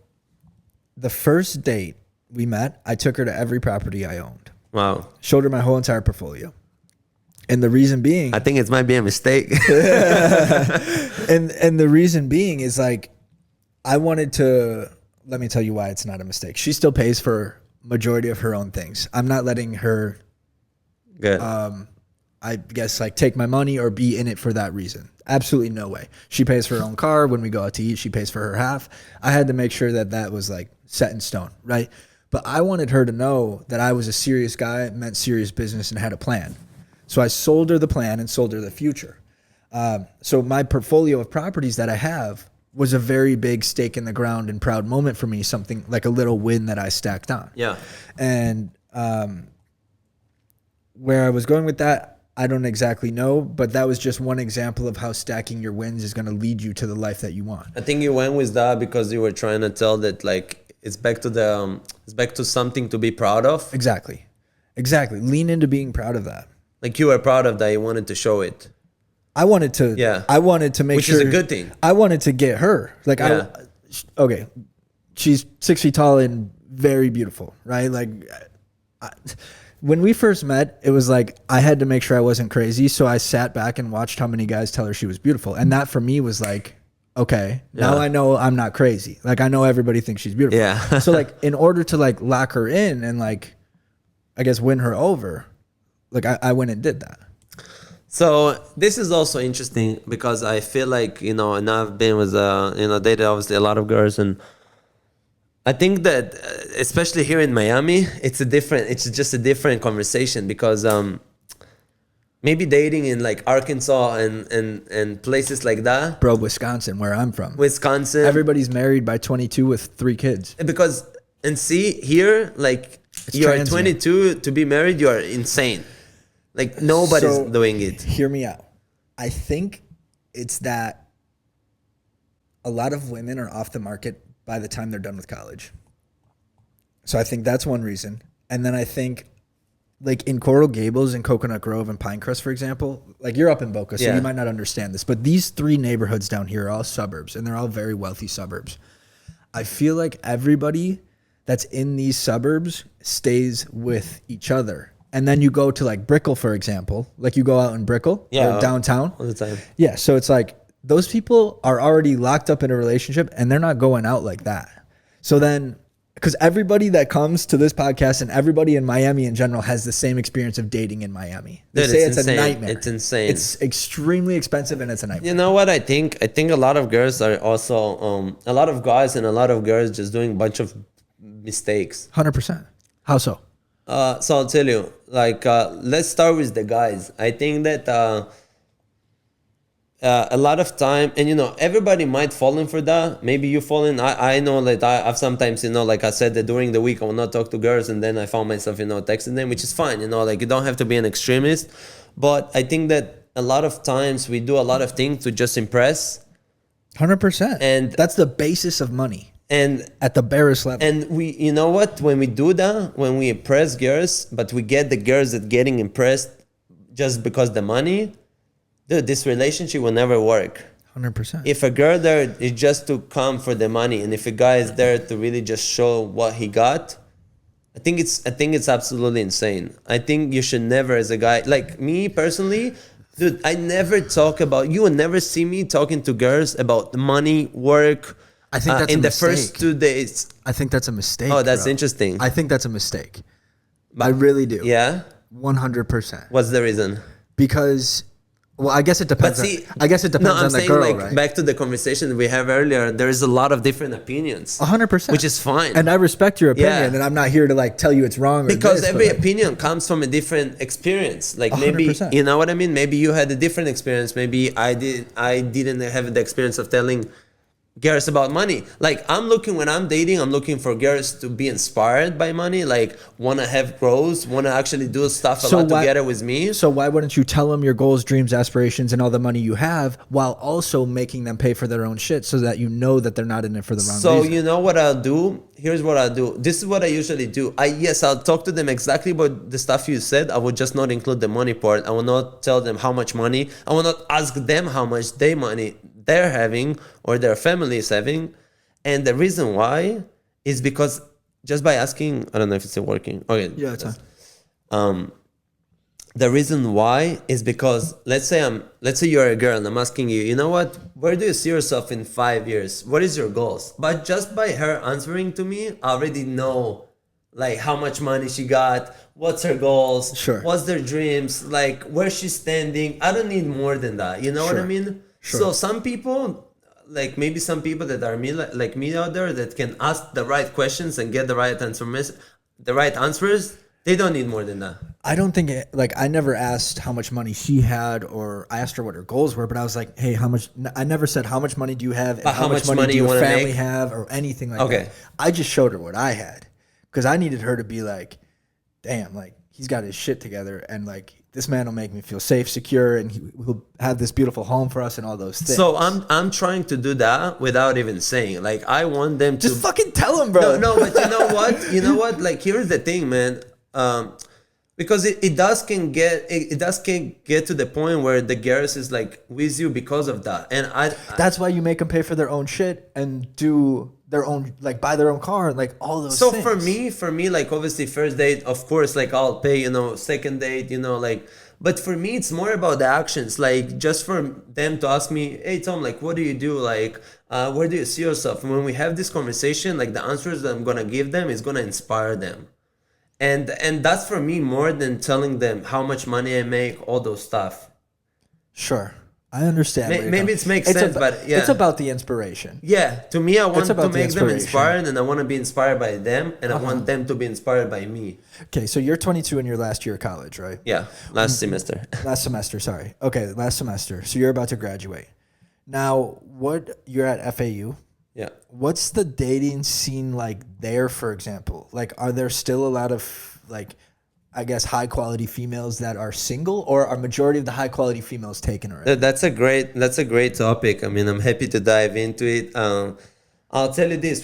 the first date we met, I took her to every property I owned. Wow. Showed her my whole entire portfolio. And the reason being, I think it might be a mistake. and the reason being is like, I wanted to, let me tell you why it's not a mistake. She still pays for majority of her own things. I'm not letting her, good. I guess like take my money or be in it for that reason. Absolutely no way. She pays for her own car. When we go out to eat, she pays for her half. I had to make sure that was like set in stone, right? But I wanted her to know that I was a serious guy, meant serious business, and had a plan. So I sold her the plan and sold her the future. So my portfolio of properties that I have was a very big stake in the ground and proud moment for me, something like a little win that I stacked on. Yeah. And where I was going with that, I don't exactly know, but that was just one example of how stacking your wins is going to lead you to the life that you want. I think you went with that because you were trying to tell that like it's back to something to be proud of. Exactly. Lean into being proud of that. Like you were proud of that. You wanted to show it. I wanted to make which sure. Which is a good thing. I wanted to get her. Like okay, she's 6 feet tall and very beautiful, right? Like when we first met, it was like I had to make sure I wasn't crazy. So I sat back and watched how many guys tell her she was beautiful. And that for me was like, okay, now I know I'm not crazy. Like I know everybody thinks she's beautiful. Yeah. So like in order to like lock her in and like, I guess win her over, like I went and did that. So this is also interesting because I feel like, and I've been with, dated obviously a lot of girls, and I think that especially here in Miami, it's just a different conversation because maybe dating in like Arkansas and places like that. Bro, Wisconsin, where I'm from. Wisconsin. Everybody's married by 22 with 3 kids. Because, and see, here, like, you're transient. 22 to be married, you are insane. Like, nobody's doing it. Hear me out. I think it's that a lot of women are off the market by the time they're done with college. So I think that's one reason. And then I think, like in Coral Gables and Coconut Grove and Pinecrest, for example, like you're up in Boca, so you might not understand this, but these 3 neighborhoods down here are all suburbs, and they're all very wealthy suburbs. I feel like everybody that's in these suburbs stays with each other. And then you go to like Brickell, for example, like you go out in Brickell, downtown. All the time. Yeah, so it's like those people are already locked up in a relationship, and they're not going out like that. So then, because everybody that comes to this podcast and everybody in Miami in general has the same experience of dating in Miami. They say it's a nightmare. It's insane. It's extremely expensive, and it's a nightmare. You know what I think? I think a lot of girls are also, a lot of guys and a lot of girls just doing a bunch of mistakes. 100%. How so? So I'll tell you, like, let's start with the guys. I think that a lot of time, and you know, everybody might fall in for that. Maybe you fall in. I know that I've sometimes, you know, like I said, that during the week I will not talk to girls, and then I found myself, you know, texting them, which is fine. You know, like you don't have to be an extremist, but I think that a lot of times we do a lot of things to just impress. 100%. And that's the basis of money. And at the barest level. And we, you know what, when we do that, when we impress girls, but we get the girls that getting impressed just because the money, dude, this relationship will never work. 100%. If a girl there is just to come for the money, and if a guy is there to really just show what he got, I think it's absolutely insane. I think you should never, as a guy, like me personally, dude, I never talk about, you will never see me talking to girls about money, work. I think that's in a the mistake. first 2 days. I think that's a mistake. Oh, that's bro. interesting. I think that's a mistake. I really do. Yeah? 100%. What's the reason? Because, well, I guess it depends. But see, I guess it depends on the girl, like, right? back to the conversation we have earlier, there is a lot of different opinions. 100%. Which is fine. And I respect your opinion, Yeah. and I'm not here to like tell you it's wrong. Or Because this, every but, like, opinion comes from a different experience. Like maybe, 100%. you know what I mean? Maybe you had a different experience. Maybe I didn't have the experience of telling girls about money. Like when I'm dating, I'm looking for girls to be inspired by money, like want to have growth, want to actually do stuff together with me. So why wouldn't you tell them your goals, dreams, aspirations, and all the money you have, while also making them pay for their own shit, so that you know that they're not in it for the wrong reason? So you know what I'll do? Here's what I'll do. This is what I usually do. I'll talk to them exactly about the stuff you said. I will just not include the money part. I will not tell them how much money. I will not ask them how much money they're having or their family is having. And the reason why is because just by asking, I don't know if it's still working. Okay. Yeah, it's fine. The reason why is because let's say you're a girl and I'm asking you, you know what, where do you see yourself in 5 years? What is your goals? But just by her answering to me, I already know like how much money she got, what's her goals, Sure. what's their dreams, like where she's standing. I don't need more than that. You know what I mean? Sure. So some people, like maybe some people that are like me out there that can ask the right questions and get the right answers, they don't need more than that. I don't think I never asked how much money she had, or I asked her what her goals were, but I was like, hey, how much? I never said how much money do you have, and how much money do your family make? have, or anything like Okay. that. I just showed her what I had, because I needed her to be like, damn, like he's got his shit together, and like this man will make me feel safe, secure, and he'll have this beautiful home for us and all those things. So I'm trying to do that without even saying. Like I want them to just fucking tell them, bro. No, but you know what? Like here's the thing, man. Because it does can get to the point where the girls is like with you because of that, and that's why you make them pay for their own shit and do their own, like buy their own car and like all those so things. for me like obviously first date, of course, like I'll pay, you know, second date, you know, like, but for me it's more about the actions. Like just for them to ask me, hey Tom, like what do you do, like where do you see yourself? And when we have this conversation, like the answers that I'm gonna give them is gonna inspire them. And that's for me more than telling them how much money I make, all those stuff. Sure. I understand. Maybe it makes sense, but yeah. It's about the inspiration. Yeah, to me, I want to about the make them inspiration. inspired, and I want to be inspired by them, and I want them to be inspired by me. Okay, so you're 22 in your last year of college, right? Yeah, last semester. Last semester, sorry. Okay, last semester. So you're about to graduate. Now, you're at FAU? Yeah. What's the dating scene like there, for example? Like, are there still a lot of, like, I guess, high quality females that are single, or are majority of the high quality females taken already? That's a great topic. I mean, I'm happy to dive into it. I'll tell you this: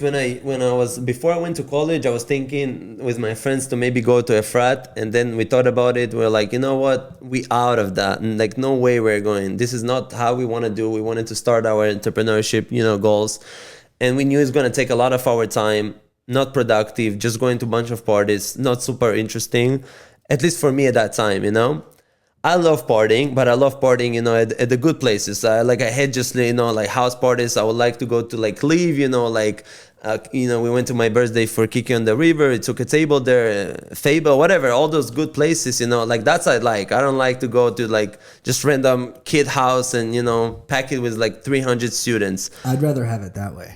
before I went to college, I was thinking with my friends to maybe go to a frat, and then we thought about it. We're like, you know what? We out of that, and like, no way we're going. This is not how we want to do. We wanted to start our entrepreneurship, goals, and we knew it's going to take a lot of our time. Not productive, just going to a bunch of parties, not super interesting, at least for me at that time, I love partying, but I love partying, at the good places. I had just, like house parties. I would like to go to like Live, we went to my birthday for Kiki on the River. We took a table there, Fable, whatever, all those good places, like that's I like. I don't like to go to like just random kid house and, pack it with like 300 students. I'd rather have it that way.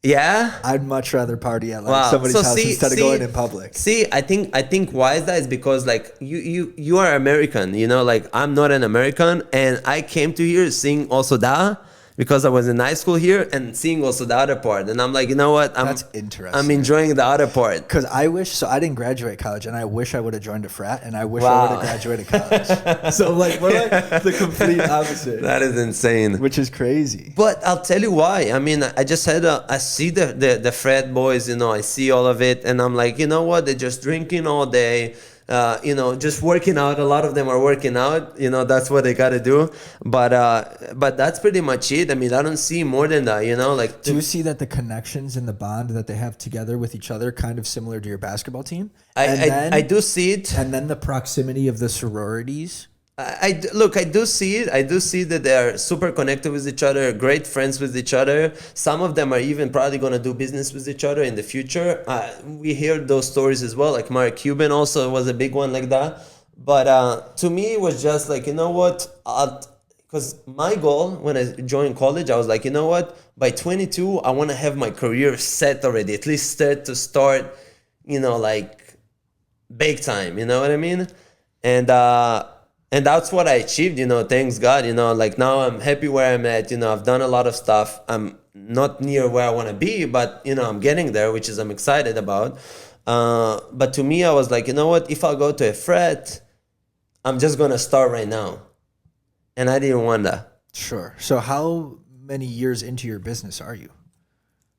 Yeah, I'd much rather party at like somebody's house instead of going in public. See, I think why is that is because like you are American, like I'm not an American, and I came to here seeing also that because I was in high school here and seeing also the other part, and I'm like, you know what? That's interesting. I'm enjoying the other part because I didn't graduate college, and I wish I would have joined a frat, and I wish I would have graduated college. So like we're like the complete opposite. That is insane, which is crazy. But I'll tell you why. I mean, I just I see the frat boys, I see all of it, and I'm like, you know what? They're just drinking all day. Just working out. A lot of them are working out. That's what they got to do. But that's pretty much it. I mean, I don't see more than that. Like. Do you see that the connections and the bond that they have together with each other kind of similar to your basketball team? I do see it. And then the proximity of the sororities. I do see it. I do see that they are super connected with each other, great friends with each other. Some of them are even probably going to do business with each other in the future. We hear those stories as well. Like Mark Cuban also was a big one like that. But to me, it was just like, you know what? Because my goal when I joined college, I was like, you know what? By 22, I want to have my career set already, at least start, like big time. You know what I mean? And that's what I achieved, thanks God, like now I'm happy where I'm at, I've done a lot of stuff. I'm not near where I want to be, but, I'm getting there, which is I'm excited about. But to me, I was like, you know what, if I go to a frat, I'm just going to start right now. And I didn't want that. Sure. So how many years into your business are you?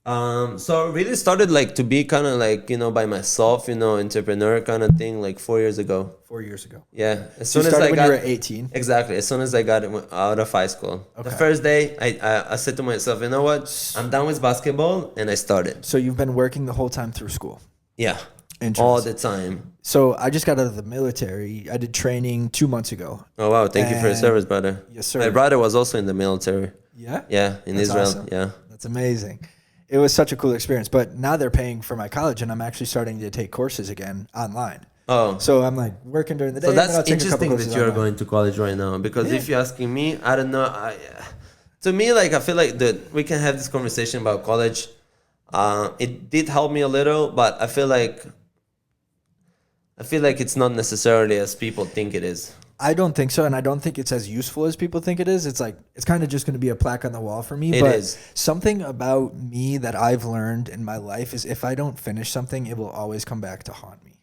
So I really started like to be kind of like, by myself, entrepreneur kind of thing, like 4 years ago. 4 years ago. Yeah. As soon as I got, when you were 18? Exactly. As soon as I got out of high school. Okay. The first day, I said to myself, you know what? I'm done with basketball, and I started. So you've been working the whole time through school? Yeah. All the time. So I just got out of the military. I did training 2 months ago. Oh, wow. Thank you for your service, brother. Yes, sir. My brother was also in the military. Yeah? Yeah, in Israel. Awesome. Yeah. That's amazing. It was such a cool experience. But now they're paying for my college, and I'm actually starting to take courses again online. Oh. So I'm like working during the day. So that's interesting that you're going to college right now. Because if you're asking me, I don't know. To me, like, I feel like that we can have this conversation about college. It did help me a little, but I feel like it's not necessarily as people think it is. I don't think so, and I don't think it's as useful as people think it is. It's like it's kind of just going to be a plaque on the wall for me. It is. Something about me that I've learned in my life is if I don't finish something, it will always come back to haunt me.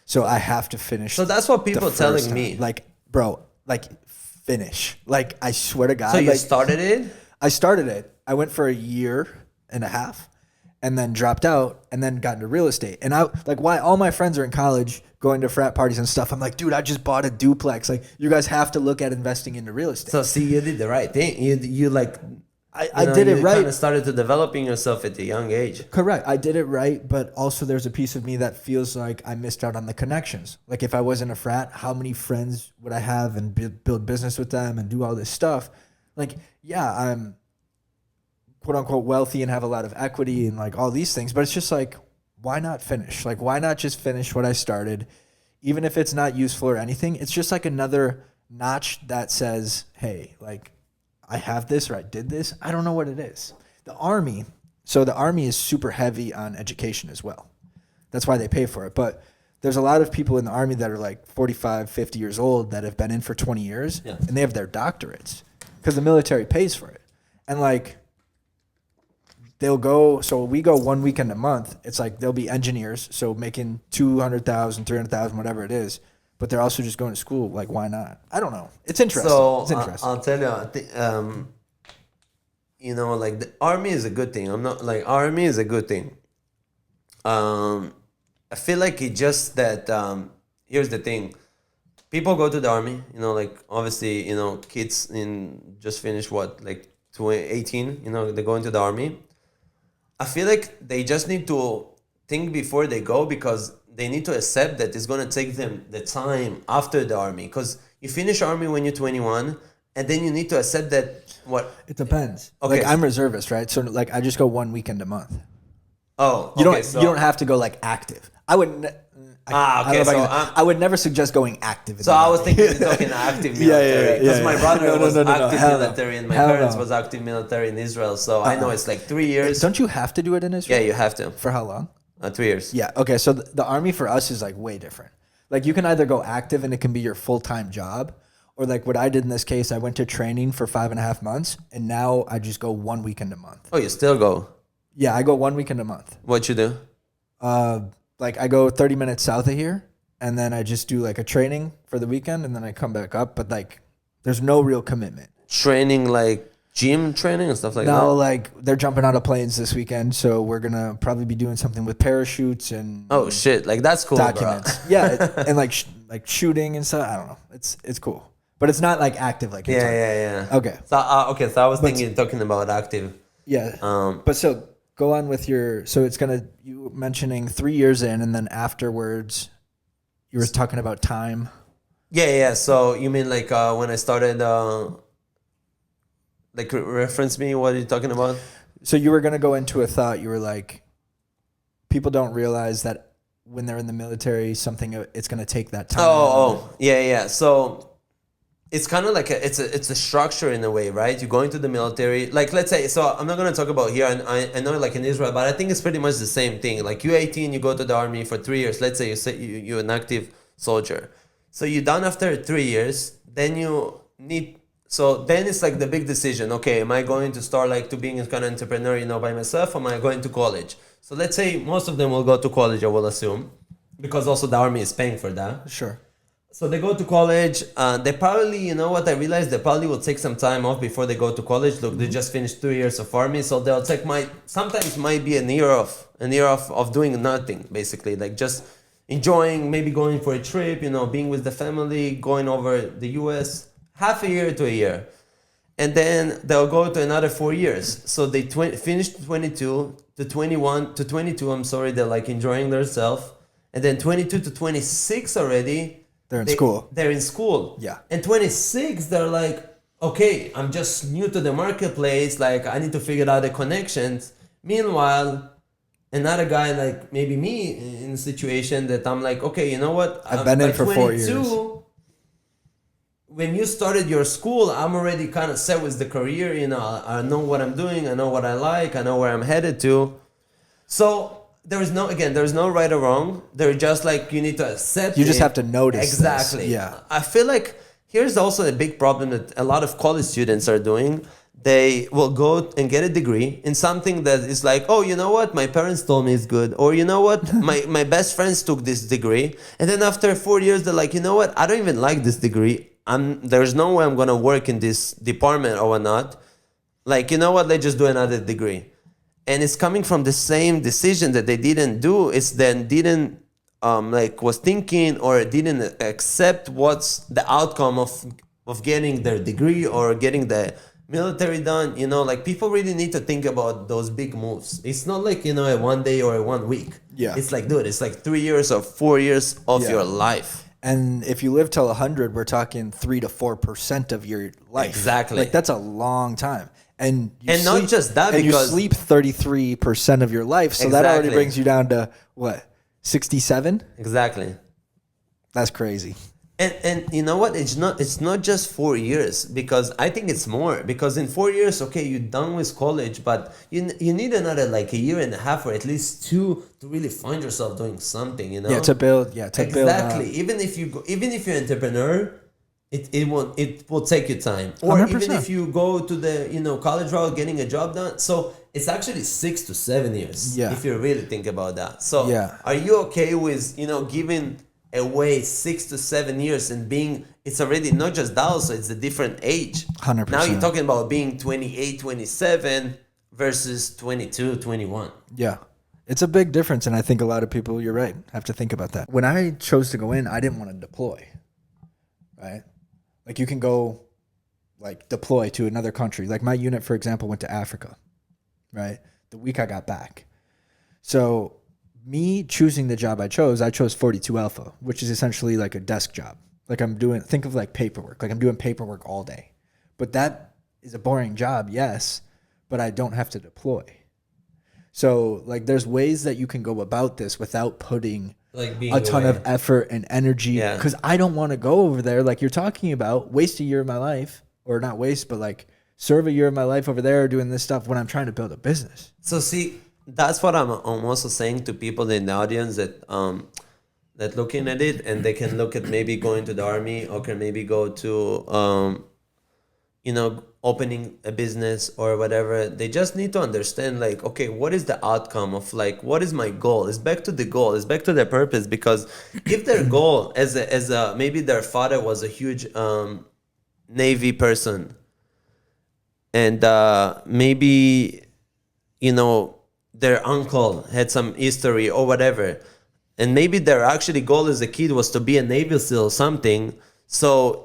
So I have to finish. So that's what people are telling me. Like, bro, like finish. Like, I swear to God. So you started it? I started it. I went for a year and a half and then dropped out and then got into real estate. And I like why all my friends are in college going to frat parties and stuff. I'm like, dude, I just bought a duplex. Like, you guys have to look at investing into real estate. So see, you did the right thing. You like, I did it right. You kind of started to developing yourself at a young age. Correct. I did it right, but also there's a piece of me that feels like I missed out on the connections. Like if I was in a frat, how many friends would I have and build business with them and do all this stuff? Like, yeah, I'm quote unquote wealthy and have a lot of equity and like all these things, but it's just like, why not finish? Like, why not just finish what I started? Even if it's not useful or anything, it's just like another notch that says, hey, like, I have this or I did this. I don't know what it is. The Army is super heavy on education as well. That's why they pay for it. But there's a lot of people in the Army that are like 45, 50 years old that have been in for 20 years and they have their doctorates because the military pays for it. And like they'll go, so we go 1 weekend a month. It's like they'll be engineers, so making 200,000, 300,000, whatever it is. But they're also just going to school. Like, why not? I don't know. It's interesting. So it's interesting. I'll tell you, I think, you know, like the Army is a good thing. I'm not like Army is a good thing. I feel like it just that here's the thing. People go to the Army, you know, like obviously, you know, kids just finished like 18, you know, they go into the Army. I feel like they just need to think before they go because they need to accept that it's going to take them the time after the Army. Because you finish Army when you're 21 and then you need to accept that It depends. Okay. Like I'm reservist, right? So like I just go 1 weekend a month. Oh, You okay, don't you don't have to go like active. I would I would never suggest going active. So I was thinking you're talking active military because my brother was active military and my parents was active military in Israel. So I know it's like 3 years. Don't you have to do it in Israel? Yeah, you have to. For how long? 3 years. Yeah. Okay. So the Army for us is like way different. Like you can either go active and it can be your full-time job, or like what I did in this case, I went to training for 5.5 months and now I just go 1 weekend a month. Oh, you still go? Yeah, I go 1 weekend a month. What you do? Like I go 30 minutes south of here and then I just do like a training for the weekend and then I come back up. But like there's no real commitment. Training like gym training and stuff like that? No, like they're jumping out of planes this weekend. So we're going to probably be doing something with parachutes and oh shit, like that's cool, documents. Bro. Yeah, and like shooting and stuff. I don't know. It's cool. But it's not like active like you're talking. Yeah. Okay. So I was thinking talking about active. Yeah. But so go on with so it's you mentioning 3 years in and then afterwards you were talking about time. Yeah. So you mean like when I started, like reference me, what are you talking about? So you were going to go into a thought, you were like, people don't realize that when they're in the military, it's going to take that time. Yeah. So it's kind of like it's a structure in a way, right? You go into the military, like let's say, so I'm not going to talk about here, and I know like in Israel, but I think it's pretty much the same thing. Like you're 18, you go to the Army for 3 years. Let's say you're an active soldier. So you're done after 3 years, then then it's like the big decision. Okay, am I going to start like to being a kind of entrepreneur, you know, by myself, or am I going to college? So let's say most of them will go to college, I will assume, because also the Army is paying for that. Sure. So they go to college. They probably, you know what I realized, they probably will take some time off before they go to college. Look, they just finished 2 years of Army, so they'll take sometimes might be an year of doing nothing, basically, like just enjoying, maybe going for a trip, you know, being with the family, going over the US, half a year to a year. And then they'll go to another 4 years. So they finished 22 to 21 to 22, I'm sorry, they're like enjoying themselves. And then 22 to 26 already, They're in school. They're in school. Yeah. And 26, they're like, okay, I'm just new to the marketplace. Like, I need to figure out the connections. Meanwhile, another guy like maybe me in a situation that I'm like, okay, you know what? I've been in for 4 years. When you started your school, I'm already kind of set with the career. You know, I know what I'm doing. I know what I like. I know where I'm headed to. So there is no right or wrong. They're just like, you need to accept. You just have to notice. Exactly. This. Yeah. I feel like here's also a big problem that a lot of college students are doing. They will go and get a degree in something that is like, oh, you know what? My parents told me it's good. Or you know what? my best friends took this degree. And then after 4 years, they're like, you know what? I don't even like this degree. There's no way I'm going to work in this department or whatnot. Like, you know what? Let's just do another degree. And it's coming from the same decision that they didn't do. It's then didn't was thinking or didn't accept what's the outcome of getting their degree or getting the military done. You know, like people really need to think about those big moves. It's not like, you know, a 1 day or a 1 week. Yeah. It's like, dude, it's like 3 years or 4 years of your life. And if you live till 100, we're talking 3 to 4% of your life. Exactly. Like that's a long time. And not just that, and because you sleep 33% of your life. So that already brings you down to what? 67? Exactly. That's crazy. And you know what? It's not just 4 years, because I think it's more, because in 4 years, okay, you're done with college, but you need another like a year and a half or at least two to really find yourself doing something, you know? Yeah, to build. Yeah, to build. Exactly. Even if you're an entrepreneur, it will take you time. Or 100%. even if you go to the college route, getting a job done. So it's actually 6 to 7 years. Yeah. If you really think about that. So Yeah. are you okay with giving away 6 to 7 years and being, it's already not just that, also it's a different age. 100%. Now you're talking about being 28, 27 versus 22, 21. Yeah. It's a big difference, and I think a lot of people, you're right, have to think about that. When I chose to go in, I didn't want to deploy, right? Like, you can go, like, deploy to another country. Like, my unit, for example, went to Africa, right? The week I got back. So, me choosing the job I chose 42 Alpha, which is essentially like a desk job. Like, think of like paperwork. Like, I'm doing paperwork all day. But that is a boring job, yes, but I don't have to deploy. So, like, there's ways that you can go about this without putting Like being a ton away. of effort and energy. Yeah. Because I don't want to go over there, like you're talking about, waste a year of my life, or not waste, but like serve a year of my life over there doing this stuff when I'm trying to build a business. So see, that's what I'm also saying to people in the audience that looking at it, and they can look at maybe going to the army, or can maybe go to opening a business or whatever. They just need to understand, like, okay, what is the outcome of, like, what is my goal? It's back to the goal. It's back to their purpose. Because if their goal as a maybe their father was a huge Navy person, and maybe their uncle had some history or whatever, and maybe their actually goal as a kid was to be a Navy SEAL or something, so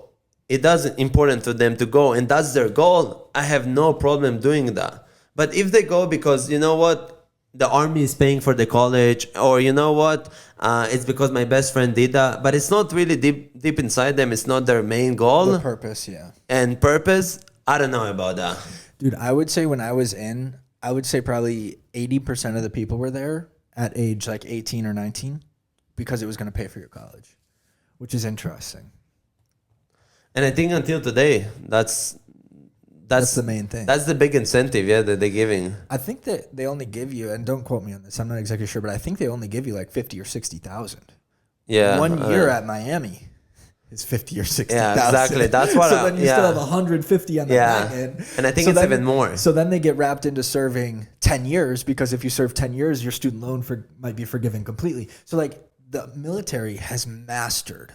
it doesn't important to them to go, and that's their goal, I have no problem doing that. But if they go because, you know what, the army is paying for the college, or you know what, it's because my best friend did that, but it's not really deep inside them, it's not their main goal. The purpose, yeah. And purpose, I don't know about that. Dude, I would say when I was in, I would say probably 80% of the people were there at age like 18 or 19 because it was going to pay for your college, which is interesting. And I think until today, that's the main thing. That's the big incentive, yeah, that they're giving. I think that they only give you, and don't quote me on this, I'm not exactly sure, but I think they only give you like 50 or 60,000. Yeah. 1 year at Miami is 50 or 60,000. Yeah, exactly. That's what. So then you still have 150 on the back end. And I think it's even more. So then they get wrapped into serving 10 years, because if you serve 10 years, your student loan might be forgiven completely. So like the military has mastered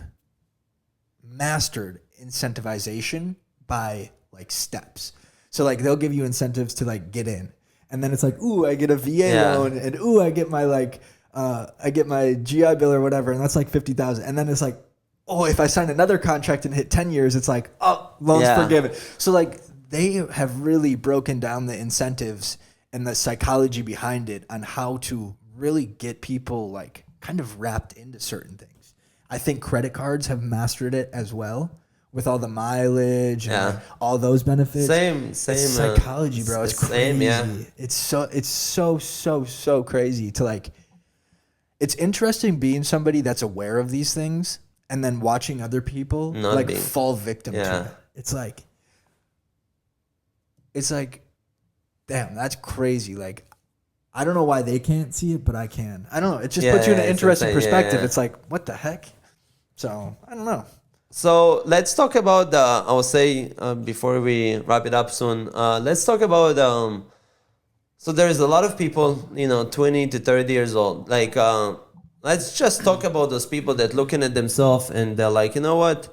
incentivization by like steps. So like they'll give you incentives to like get in, and then it's like, ooh, I get a VA loan, and ooh, I get my my GI Bill or whatever, and that's like 50,000. And then it's like, oh, if I sign another contract and hit 10 years, it's like, oh, loans forgiven. So like they have really broken down the incentives and the psychology behind it on how to really get people like kind of wrapped into certain things. I think credit cards have mastered it as well, with all the mileage and like all those benefits. Same it's psychology, bro. It's crazy. Same, yeah. It's so crazy to like. It's interesting being somebody that's aware of these things and then watching other people fall victim to it. It's like, damn, that's crazy. Like, I don't know why they can't see it, but I can. I don't know. It just puts you in an interesting perspective. It's like, what the heck? So, I don't know. So let's talk about I will say before we wrap it up soon, let's talk about so there's a lot of people 20 to 30 years old, like let's just talk about those people that looking at themselves and they're like, you know what,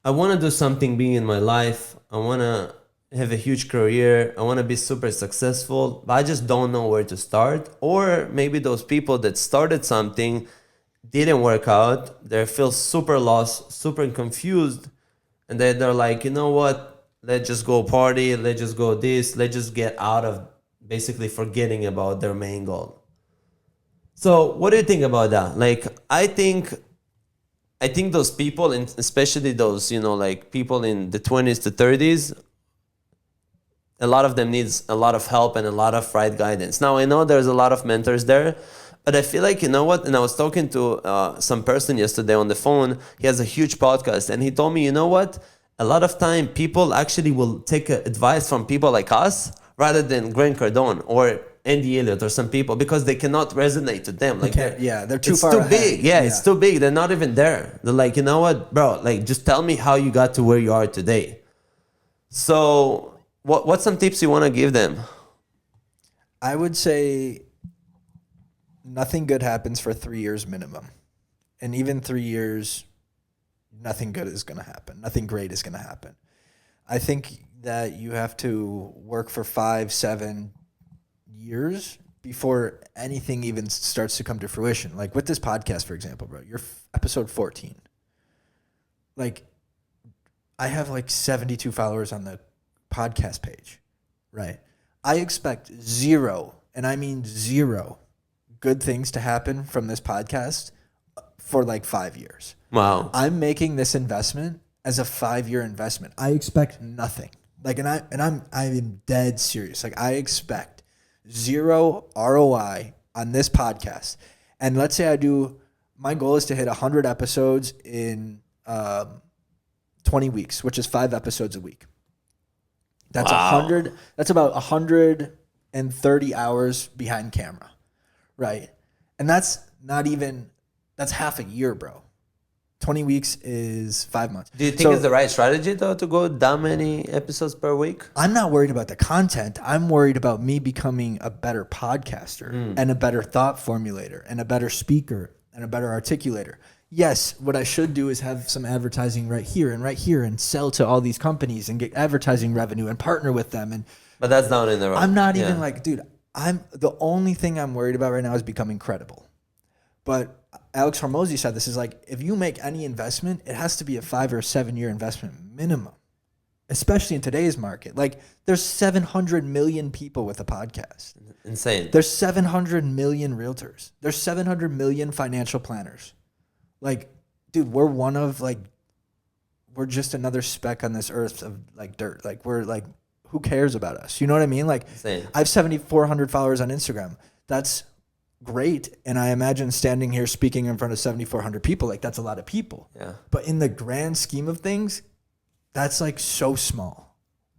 I want to do something big in my life, I want to have a huge career, I want to be super successful, but I just don't know where to start. Or maybe those people that started something, didn't work out, they feel super lost, super confused, and they're like, you know what, let's just go party, let's just go this, let's just get out of basically forgetting about their main goal. So what do you think about that? Like, I think those people, and especially those, like people in the 20s to 30s, a lot of them needs a lot of help and a lot of right guidance. Now, I know there's a lot of mentors there, But I feel like, you know what? And I was talking to some person yesterday on the phone. He has a huge podcast. And he told me, you know what? A lot of time people actually will take advice from people like us rather than Grant Cardone or Andy Elliott or some people because they cannot resonate to them. Like, they're too far too ahead. big. Yeah, it's too big. They're not even there. They're like, you know what, bro? Like, just tell me how you got to where you are today. So, what's some tips you want to give them? I would say nothing good happens for 3 years minimum. And even 3 years, nothing good is going to happen. Nothing great is going to happen. I think that you have to work for 5-7 years before anything even starts to come to fruition. Like with this podcast, for example, bro, you're episode 14. Like, I have like 72 followers on the podcast page, right? I expect zero, and I mean zero, good things to happen from this podcast for like 5 years. Wow. I'm making this investment as a 5-year investment. I expect nothing. Like, I'm dead serious. Like, I expect zero ROI on this podcast. And let's say my goal is to hit 100 episodes in 20 weeks, which is 5 episodes a week. That's 100. That's about 130 hours behind camera, right? And that's half a year, bro. 20 weeks is 5 months. Do you think it's the right strategy, though, to go that many episodes per week? I'm not worried about the content. I'm worried about me becoming a better podcaster and a better thought formulator and a better speaker and a better articulator. Yes, what I should do is have some advertising right here and sell to all these companies and get advertising revenue and partner with them. But that's down in the road. I'm not even like, dude, the only thing I'm worried about right now is becoming credible. But Alex Hormozy said this is like, if you make any investment, it has to be a 5 or 7 year investment minimum, especially in today's market. Like, there's 700 million people with a podcast. Insane. There's 700 million realtors. There's 700 million financial planners. Like, dude, we're just another speck on this earth of like dirt. Like, we're like, who cares about us? You know what I mean? Like, insane. I have 7,400 followers on Instagram. That's great. And I imagine standing here speaking in front of 7,400 people, like, that's a lot of people. Yeah. But in the grand scheme of things, that's like so small.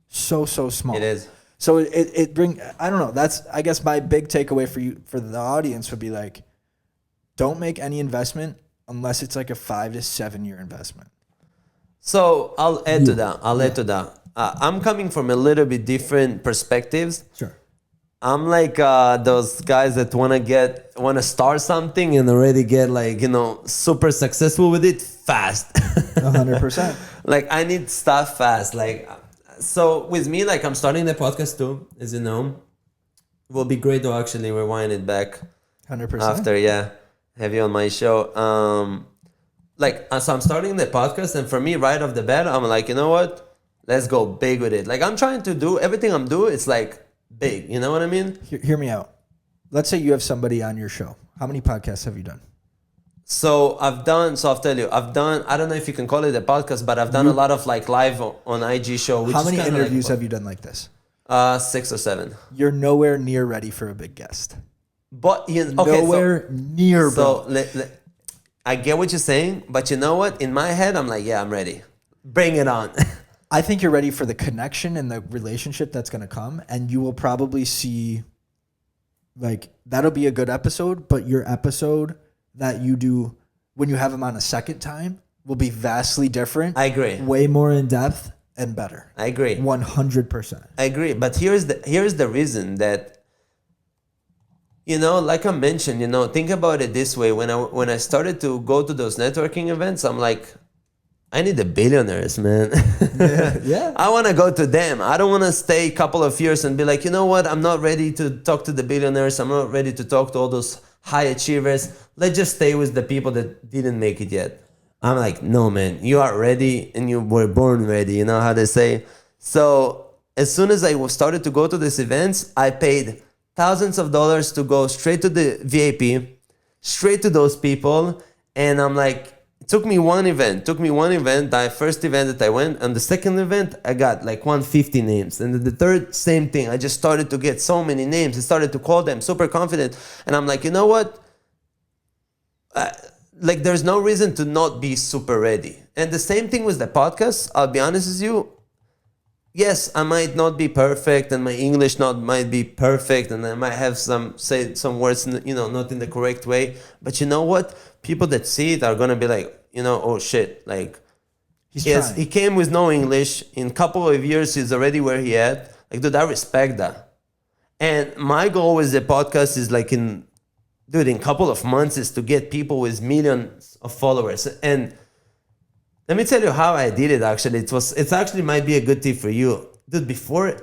So small. It is. So I don't know. That's, I guess, my big takeaway for the audience would be like, don't make any investment unless it's like a 5 to 7 year investment. So I'll add to that. I'm coming from a little bit different perspectives. Sure. I'm like those guys that want to start something and already get like, super successful with it fast. 100%. Like, I need stuff fast. Like, so with me, like, I'm starting the podcast too, as you know. It will be great to actually rewind it back 100%. after, have you on my show. So I'm starting the podcast, and for me, right off the bat, I'm like, you know what? Let's go big with it. Like, I'm trying to do everything I'm doing. It's like big. You know what I mean? Hear me out. Let's say you have somebody on your show. How many podcasts have you done? So I'll tell you, I don't know if you can call it a podcast, but I've done a lot of like live on IG show. Which How many interviews like, have you done like this? 6 or 7. You're nowhere near ready for a big guest. But near, bro. So I get what you're saying, but you know what? In my head, I'm like, I'm ready. Bring it on. I think you're ready for the connection and the relationship that's going to come, and you will probably see, like, that'll be a good episode, but your episode that you do when you have them on a second time will be vastly different. I agree. Way more in depth and better. I agree. 100%. I agree. But here's the reason that, like I mentioned, think about it this way. When I started to go to those networking events, I'm like, I need the billionaires, man. Yeah. I want to go to them. I don't want to stay a couple of years and be like, you know what? I'm not ready to talk to the billionaires. I'm not ready to talk to all those high achievers. Let's just stay with the people that didn't make it yet. I'm like, no, man, you are ready and you were born ready. You know how they say? So as soon as I started to go to these events, I paid thousands of dollars to go straight to the VIP, straight to those people. And I'm like, it took me one event, the first event that I went, and the second event, I got like 150 names. And the third, same thing. I just started to get so many names. I started to call them super confident. And I'm like, you know what? like there's no reason to not be super ready. And the same thing with the podcast. I'll be honest with you. Yes, I might not be perfect, and my English might be perfect, and I might have say some words, not in the correct way. But you know what? People that see it are gonna be like, oh shit, like he came with no English. In a couple of years, he's already where he at. Like, dude, I respect that. And my goal with the podcast is like in a couple of months is to get people with millions of followers. And let me tell you how I did it. Actually, it actually might be a good tip for you, dude. Before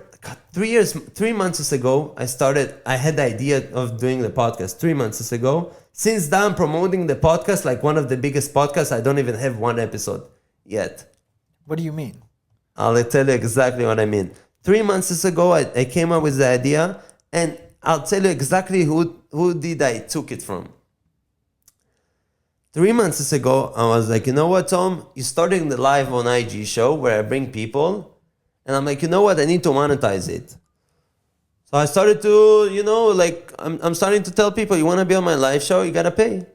3 months ago, I had the idea of doing the podcast 3 months ago. Since then, I'm promoting the podcast like one of the biggest podcasts. I don't even have one episode yet. What do you mean? I'll tell you exactly what I mean. 3 months ago, I came up with the idea, and I'll tell you exactly who did I took it from. 3 months ago, I was like, you know what, Tom? You're starting the live on IG show where I bring people. And I'm like, you know what? I need to monetize it. So I started to, I'm starting to tell people, you want to be on my live show? You got to pay.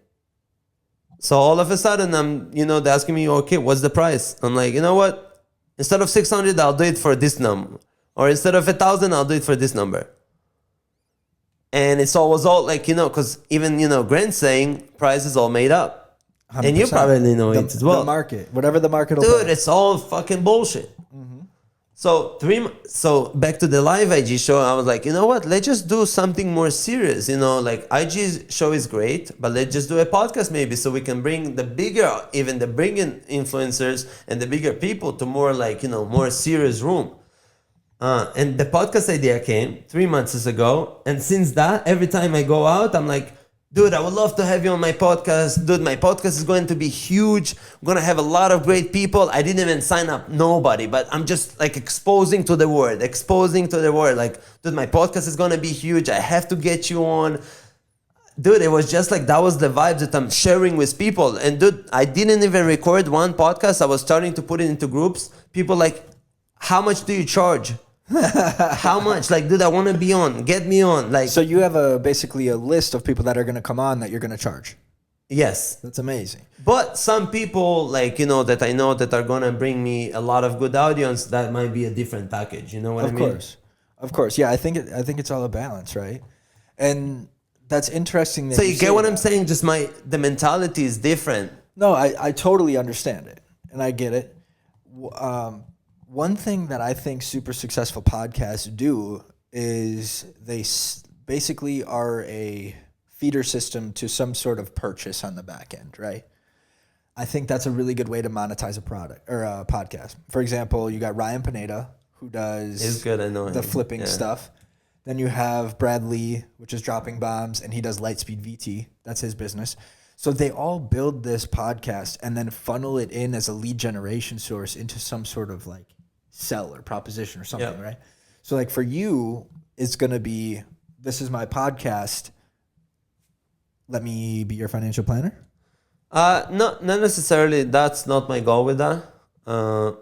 So all of a sudden, they're asking me, okay, what's the price? I'm like, you know what? Instead of 600, I'll do it for this number. Or instead of 1,000, I'll do it for this number. And was all like, because even, Grant's saying price is all made up. 100%. And you probably know it as well. The market, whatever the market will Dude, pay. it's all fucking bullshit. Mm-hmm. So back to the live IG show, I was like, you know what? Let's just do something more serious. Like IG show is great, but let's just do a podcast maybe so we can bring the bigger influencers and the bigger people to more like, more serious room. And the podcast idea came 3 months ago. And since that, every time I go out, I'm like, dude, I would love to have you on my podcast. Dude, my podcast is going to be huge. I'm going to have a lot of great people. I didn't even sign up nobody, but I'm just like exposing to the world. Like, dude, my podcast is going to be huge. I have to get you on. Dude, it was just like, that was the vibes that I'm sharing with people. And dude, I didn't even record one podcast. I was starting to put it into groups. People like, how much do you charge? How much? Like, dude, I want to be on. Get me on. Like, so you have basically a list of people that are going to come on that you're going to charge. Yes, that's amazing. But some people, like, that I know that are going to bring me a lot of good audience, that might be a different package. You know what I mean? Of course. Yeah, I think it's all a balance, right? And that's interesting. That so you get what I'm saying? Just the mentality is different. No, I totally understand it, and I get it. One thing that I think super successful podcasts do is they basically are a feeder system to some sort of purchase on the back end, right? I think that's a really good way to monetize a product or a podcast. For example, you got Ryan Pineda, who does the flipping stuff. Then you have Brad Lee, which is dropping bombs, and he does Lightspeed VT. That's his business. So they all build this podcast and then funnel it in as a lead generation source into some sort of like sell or proposition or something, right? So like for you, it's going to be, this is my podcast. Let me be your financial planner? Not necessarily. That's not my goal with that.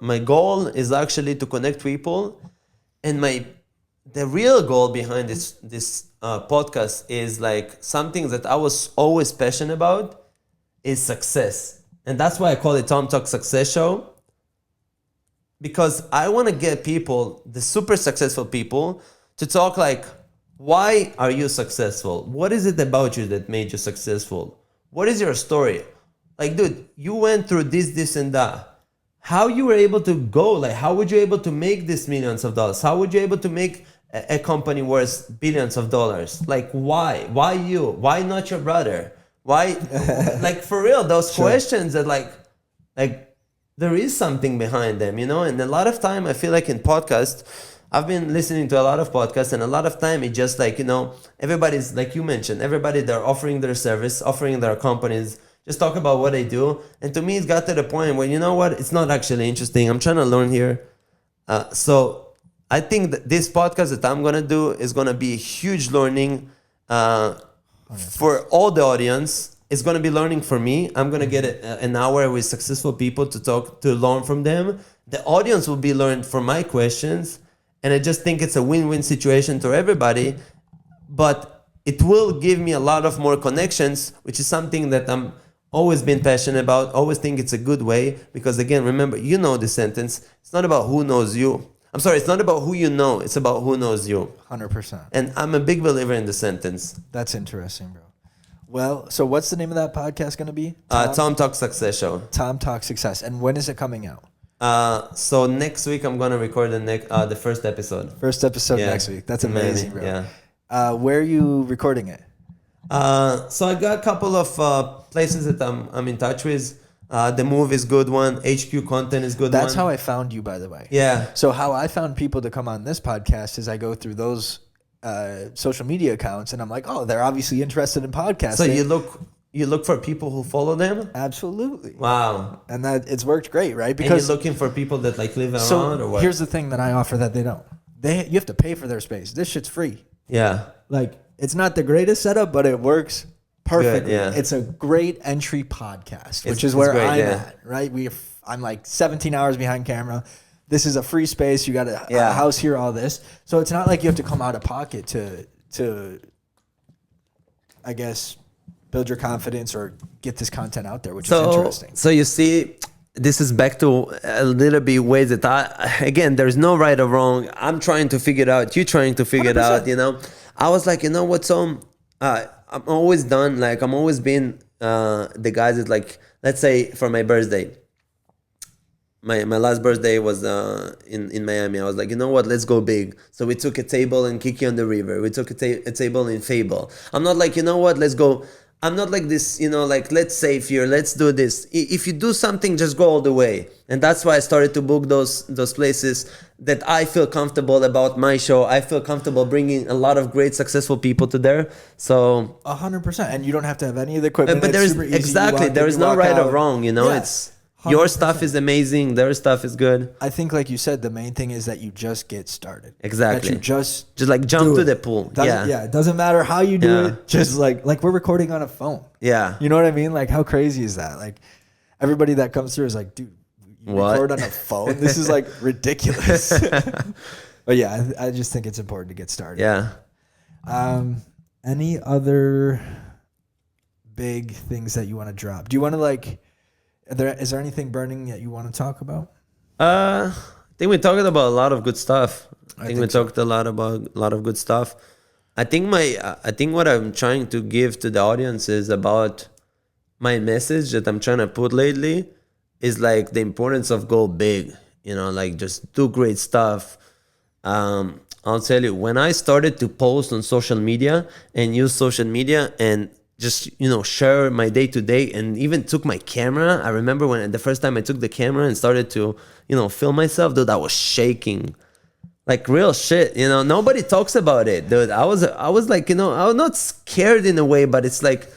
My goal is actually to connect people. And the real goal behind this podcast is like something that I was always passionate about is success. And that's why I call it Tom Talk Success Show. Because I want to get people, the super successful people, to talk like, why are you successful? What is it about you that made you successful? What is your story? Like, dude, you went through this, and that. How you were able to go? Like, how would you able to make this millions of dollars? How would you able to make a company worth billions of dollars? Like, why? Why you? Why not your brother? Why? Like, for real, those questions that like there is something behind them, And a lot of time, I feel like in podcasts, I've been listening to a lot of podcasts, and a lot of time it just like, everybody's, like you mentioned, everybody, they're offering their service, offering their companies, just talk about what they do. And to me, it got to the point where, you know what, it's not actually interesting. I'm trying to learn here. So I think that this podcast that I'm going to do is going to be a huge learning for all the audience. It's going to be learning for me. I'm going to get an hour with successful people to learn from them. The audience will be learned from my questions. And I just think it's a win-win situation to everybody. But it will give me a lot of more connections, which is something that I'm always been passionate about, always think it's a good way, because again, remember, you know the sentence, it's not about who knows you. I'm sorry, it's not about who you know, it's about who knows you. 100%. And I'm a big believer in the sentence. That's interesting, bro. Well, so what's the name of that podcast going to be? Tom Talk Success Show. Tom Talk Success. And when is it coming out? So next week I'm going to record the first episode. First episode next week. That's amazing, bro. Yeah. Where are you recording it? So I got a couple of places that I'm in touch with. The Move is good one. HQ Content is good. That's how I found you, by the way. Yeah. So how I found people to come on this podcast is I go through those social media accounts and I'm like, oh, they're obviously interested in podcasting. So you look for people who follow them? Absolutely. Wow. And that it's worked great, right? Because and you're looking for people that like live around or what? Here's the thing that I offer that they don't. You have to pay for their space. This shit's free. Yeah. Like, it's not the greatest setup, but it works perfectly. Good, yeah. It's a great entry podcast, which is where I'm at, right? I'm like 17 hours behind camera. This is a free space. You got a house here, all this. So it's not like you have to come out of pocket to I guess, build your confidence or get this content out there, which is interesting. So you see, this is back to a little bit ways that again, there's no right or wrong. I'm trying to figure it out. You're trying to figure 100%. It out, you know? I was like, you know what, I'm always done. Like, I'm always been the guys that like, let's say for my birthday, my last birthday was in Miami. I was like, you know what, let's go big. So we took a table in Kiki on the River. We took a table in Fable. I'm not like, you know what, let's go. I'm not like this, you know, like, let's save here, let's do this. If you do something, just go all the way. And that's why I started to book those places that I feel comfortable about my show. I feel comfortable bringing a lot of great, successful people to there. So 100%. And you don't have to have any of the equipment. But there is no right or wrong, you know. It's 100%. Your stuff is amazing. Their stuff is good. I think, like you said, the main thing is that you just get started. Exactly. That you just like jump to the pool. Yeah. It doesn't matter how you do it. Just like we're recording on a phone. Yeah. You know what I mean? Like, how crazy is that? Like, everybody that comes through is like, dude, you record on a phone? This is like ridiculous. But yeah, I just think it's important to get started. Yeah. Any other big things that you want to drop? Do you want to like... Is there anything burning that you want to talk about? I think we talked about a lot of good stuff. I think we talked a lot about a lot of good stuff. I think what I'm trying to give to the audience is about my message that I'm trying to put lately is like the importance of go big. You know, like just do great stuff. I'll tell you, when I started to post on social media and use social media and just, you know, share my day to day and even took my camera. I remember when the first time I took the camera and started to, you know, film myself, dude, I was shaking. Like real shit, you know, nobody talks about it, dude. I was like, you know, I was not scared in a way, but it's like,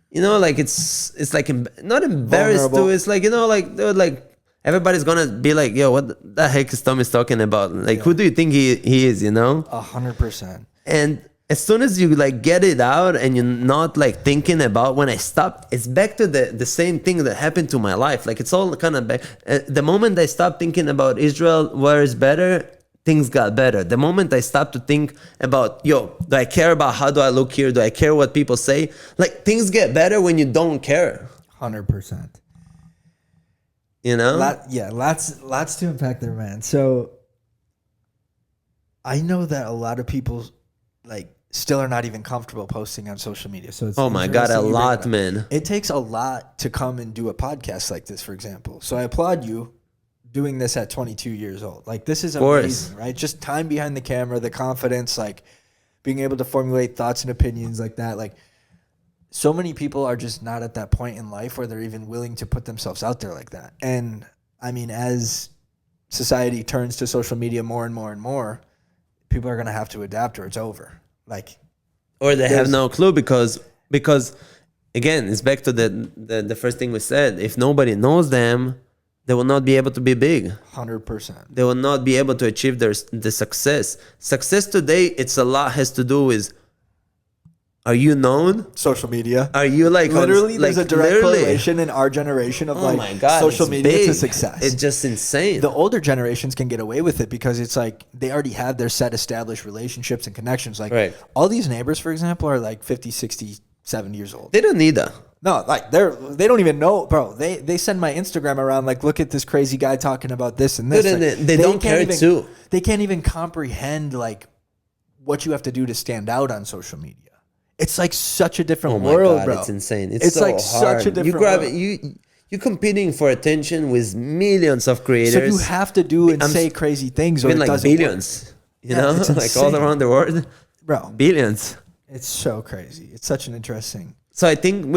you know, like it's like not embarrassed vulnerable. to, it's like, you know, like, dude, like everybody's gonna be like, yo, what the heck is Tommy's talking about? Like, who do you think he is, you know? 100%. And as soon as you like get it out and you're not like thinking about when I stopped, it's back to the same thing that happened to my life. Like it's all kind of back. The moment I stopped thinking about Israel, where is better, things got better. The moment I stopped to think about, yo, do I care about how do I look here? Do I care what people say? Like things get better when you don't care. 100%. You know? Lots to unpack there, man. So I know that a lot of people like still are not even comfortable posting on social media. So it's oh my God, a lot, man. It takes a lot to come and do a podcast like this, for example. So I applaud you doing this at 22 years old. Like this is amazing, right? Just time behind the camera, the confidence, like being able to formulate thoughts and opinions like that. Like so many people are just not at that point in life where they're even willing to put themselves out there like that. And I mean, as society turns to social media more and more and more, people are going to have to adapt or it's over. Like, or they have no clue because again, it's back to the first thing we said. If nobody knows them, they will not be able to be big. 100%. They will not be able to achieve the success. Success today, it's a lot has to do with Are you known? Social media. Are you like literally? on, There's like, a direct literally? correlation in our generation of Oh my God, social it's media to big. success. It's just insane. The older generations can get away with it because it's like they already have their set established relationships and connections. Like Right. all these neighbors, for example, are like 50, 60, 70 years old. They don't need that. No, like they don't even know, bro. They send my Instagram around like, look at this crazy guy talking about this and this. Dude, and Like, they don't can't care even, too. They can't even comprehend like what you have to do to stand out on social media. It's like such a different Oh my world, God, bro. it's insane. It's so like hard. such a different You grab world. it. You're competing for attention with millions of creators. So you have to do and say crazy things, or Even it like doesn't billions. work. You know, it's like all insane. around the world, Bro. billions. It's so crazy. It's such an interesting. So I think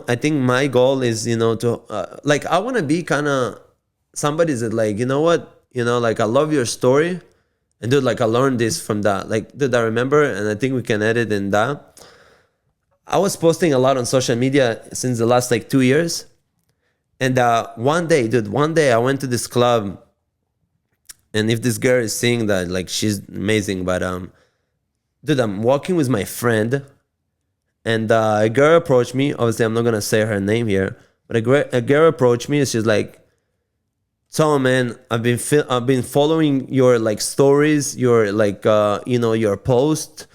I think my goal is, to like, I want to be kind of somebody that like, like I love your story, and dude, like I learned this from that. Like, dude, I remember, and I think we can edit in that. I was posting a lot on social media since the last like 2 years. And one day I went to this club, and if this girl is seeing that, like, she's amazing. But dude, I'm walking with my friend, and a girl approached me. Obviously, I'm not gonna say her name here, but a girl approached me, and she's like, "So, man, I've been following your like stories, your like your post.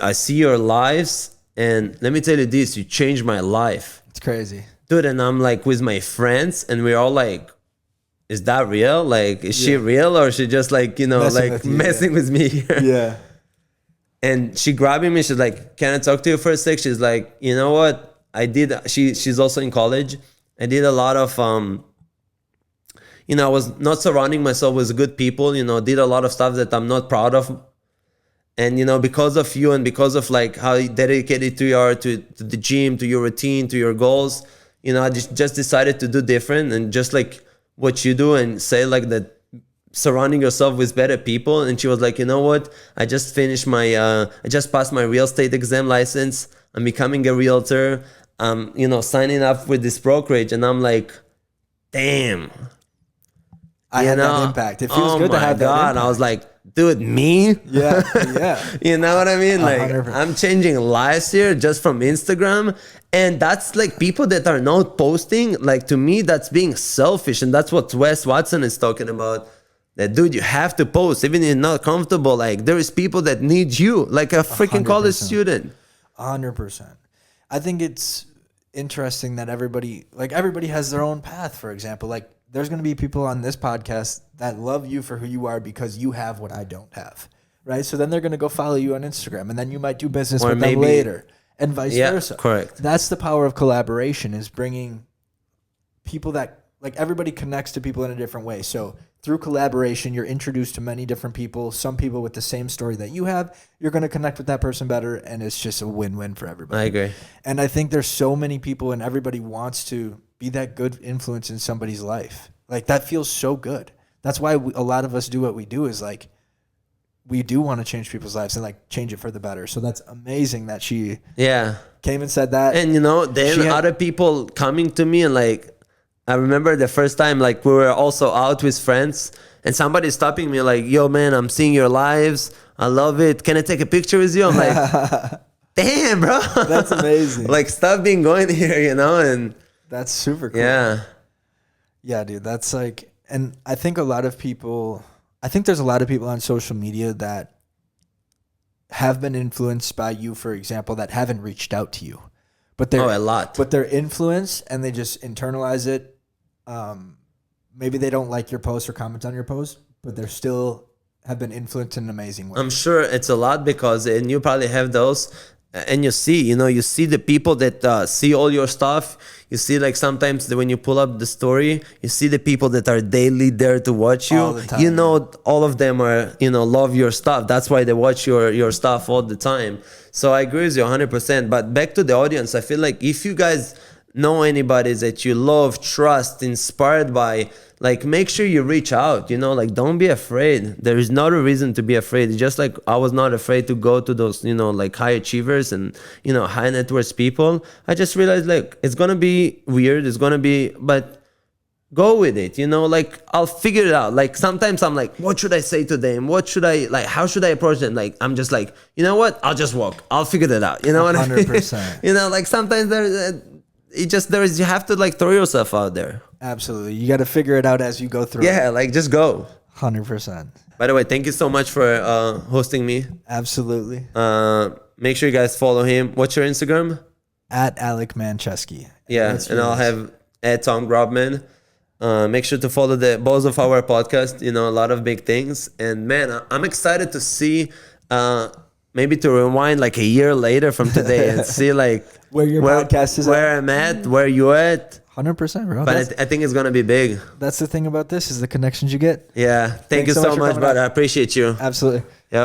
I see your lives, and let me tell you this: you changed my life." It's crazy. Dude, and I'm like with my friends, and we're all like, is that real? Like, is she real, or is she just like, messing with me here? Yeah. And she grabbing me, she's like, can I talk to you for a sec? She's like, you know what? She's also in college. I did a lot of, I was not surrounding myself with good people, did a lot of stuff that I'm not proud of. And, because of you, and because of like how dedicated you are to the gym, to your routine, to your goals, I just decided to do different, and just like what you do, and say like that, surrounding yourself with better people. And she was like, you know what? I just finished I just passed my real estate exam license. I'm becoming a realtor. Signing up with this brokerage. And I'm like, damn. I had that impact. It feels good to have that impact. I was like, dude, me? Yeah, yeah. You know what I mean? Like, 100%. I'm changing lives here just from Instagram. And that's like people that are not posting. Like, to me, that's being selfish. And that's what Wes Watson is talking about. That, dude, you have to post. Even if you're not comfortable, like, there is people that need you. Like a freaking 100%. college student. 100%. I think it's interesting that everybody has their own path, for example. Like, there's going to be people on this podcast that love you for who you are because you have what I don't have, right? So then they're going to go follow you on Instagram, and then you might do business with them later, and vice versa. Correct. That's the power of collaboration, is bringing people that, like, everybody connects to people in a different way. So through collaboration, you're introduced to many different people, some people with the same story that you have. You're going to connect with that person better, and it's just a win-win for everybody. I agree. And I think there's so many people, and everybody wants to be that good influence in somebody's life. Like, that feels so good. That's why a lot of us do what we do, is like, we do want to change people's lives and like change it for the better. So that's amazing that she came and said that. And then other people coming to me, and like, I remember the first time, like, we were also out with friends, and somebody stopping me like, yo, man, I'm seeing your lives. I love it. Can I take a picture with you? I'm like, damn, bro. That's amazing. Like, stop being going here, and that's super cool. Yeah. Yeah, dude. That's like, and I think there's a lot of people on social media that have been influenced by you, for example, that haven't reached out to you. But they're a lot. But they're influenced, and they just internalize it. Maybe they don't like your post or comment on your post, but they're still have been influenced in an amazing way. I'm sure it's a lot, because, and you probably have those, and you see the people that see all your stuff. You see, like, sometimes when you pull up the story, you see the people that are daily there to watch you. All the time. All of them are, love your stuff. That's why they watch your stuff all the time. So I agree with you 100%. But back to the audience, I feel like if you guys know anybody that you love, trust, inspired by, like, make sure you reach out, like, don't be afraid. There is not a reason to be afraid. It's just like I was not afraid to go to those, like, high achievers and, high net worth people. I just realized, like, it's going to be weird. It's going to be, but go with it, like I'll figure it out. Like sometimes I'm like, what should I say to them? How should I approach them? Like, I'm just like, you know what? I'll just walk. I'll figure it out. You know what I mean? 100%. Like sometimes you have to like throw yourself out there. Absolutely. You got to figure it out as you go through. Yeah. Like just go. 100%. By the way, thank you so much for hosting me. Absolutely. Make sure you guys follow him. What's your Instagram? At Alec Mancheski. Yeah. And I'll have at Tom Grobman. Make sure to follow both of our podcast, a lot of big things. And man, I'm excited to see, maybe to rewind like a year later from today and see like where your podcast is where I'm at, where you at. 100%, bro. But I think it's going to be big. That's the thing about this is the connections you get. Yeah. Thank you so much, brother. I appreciate you. Absolutely.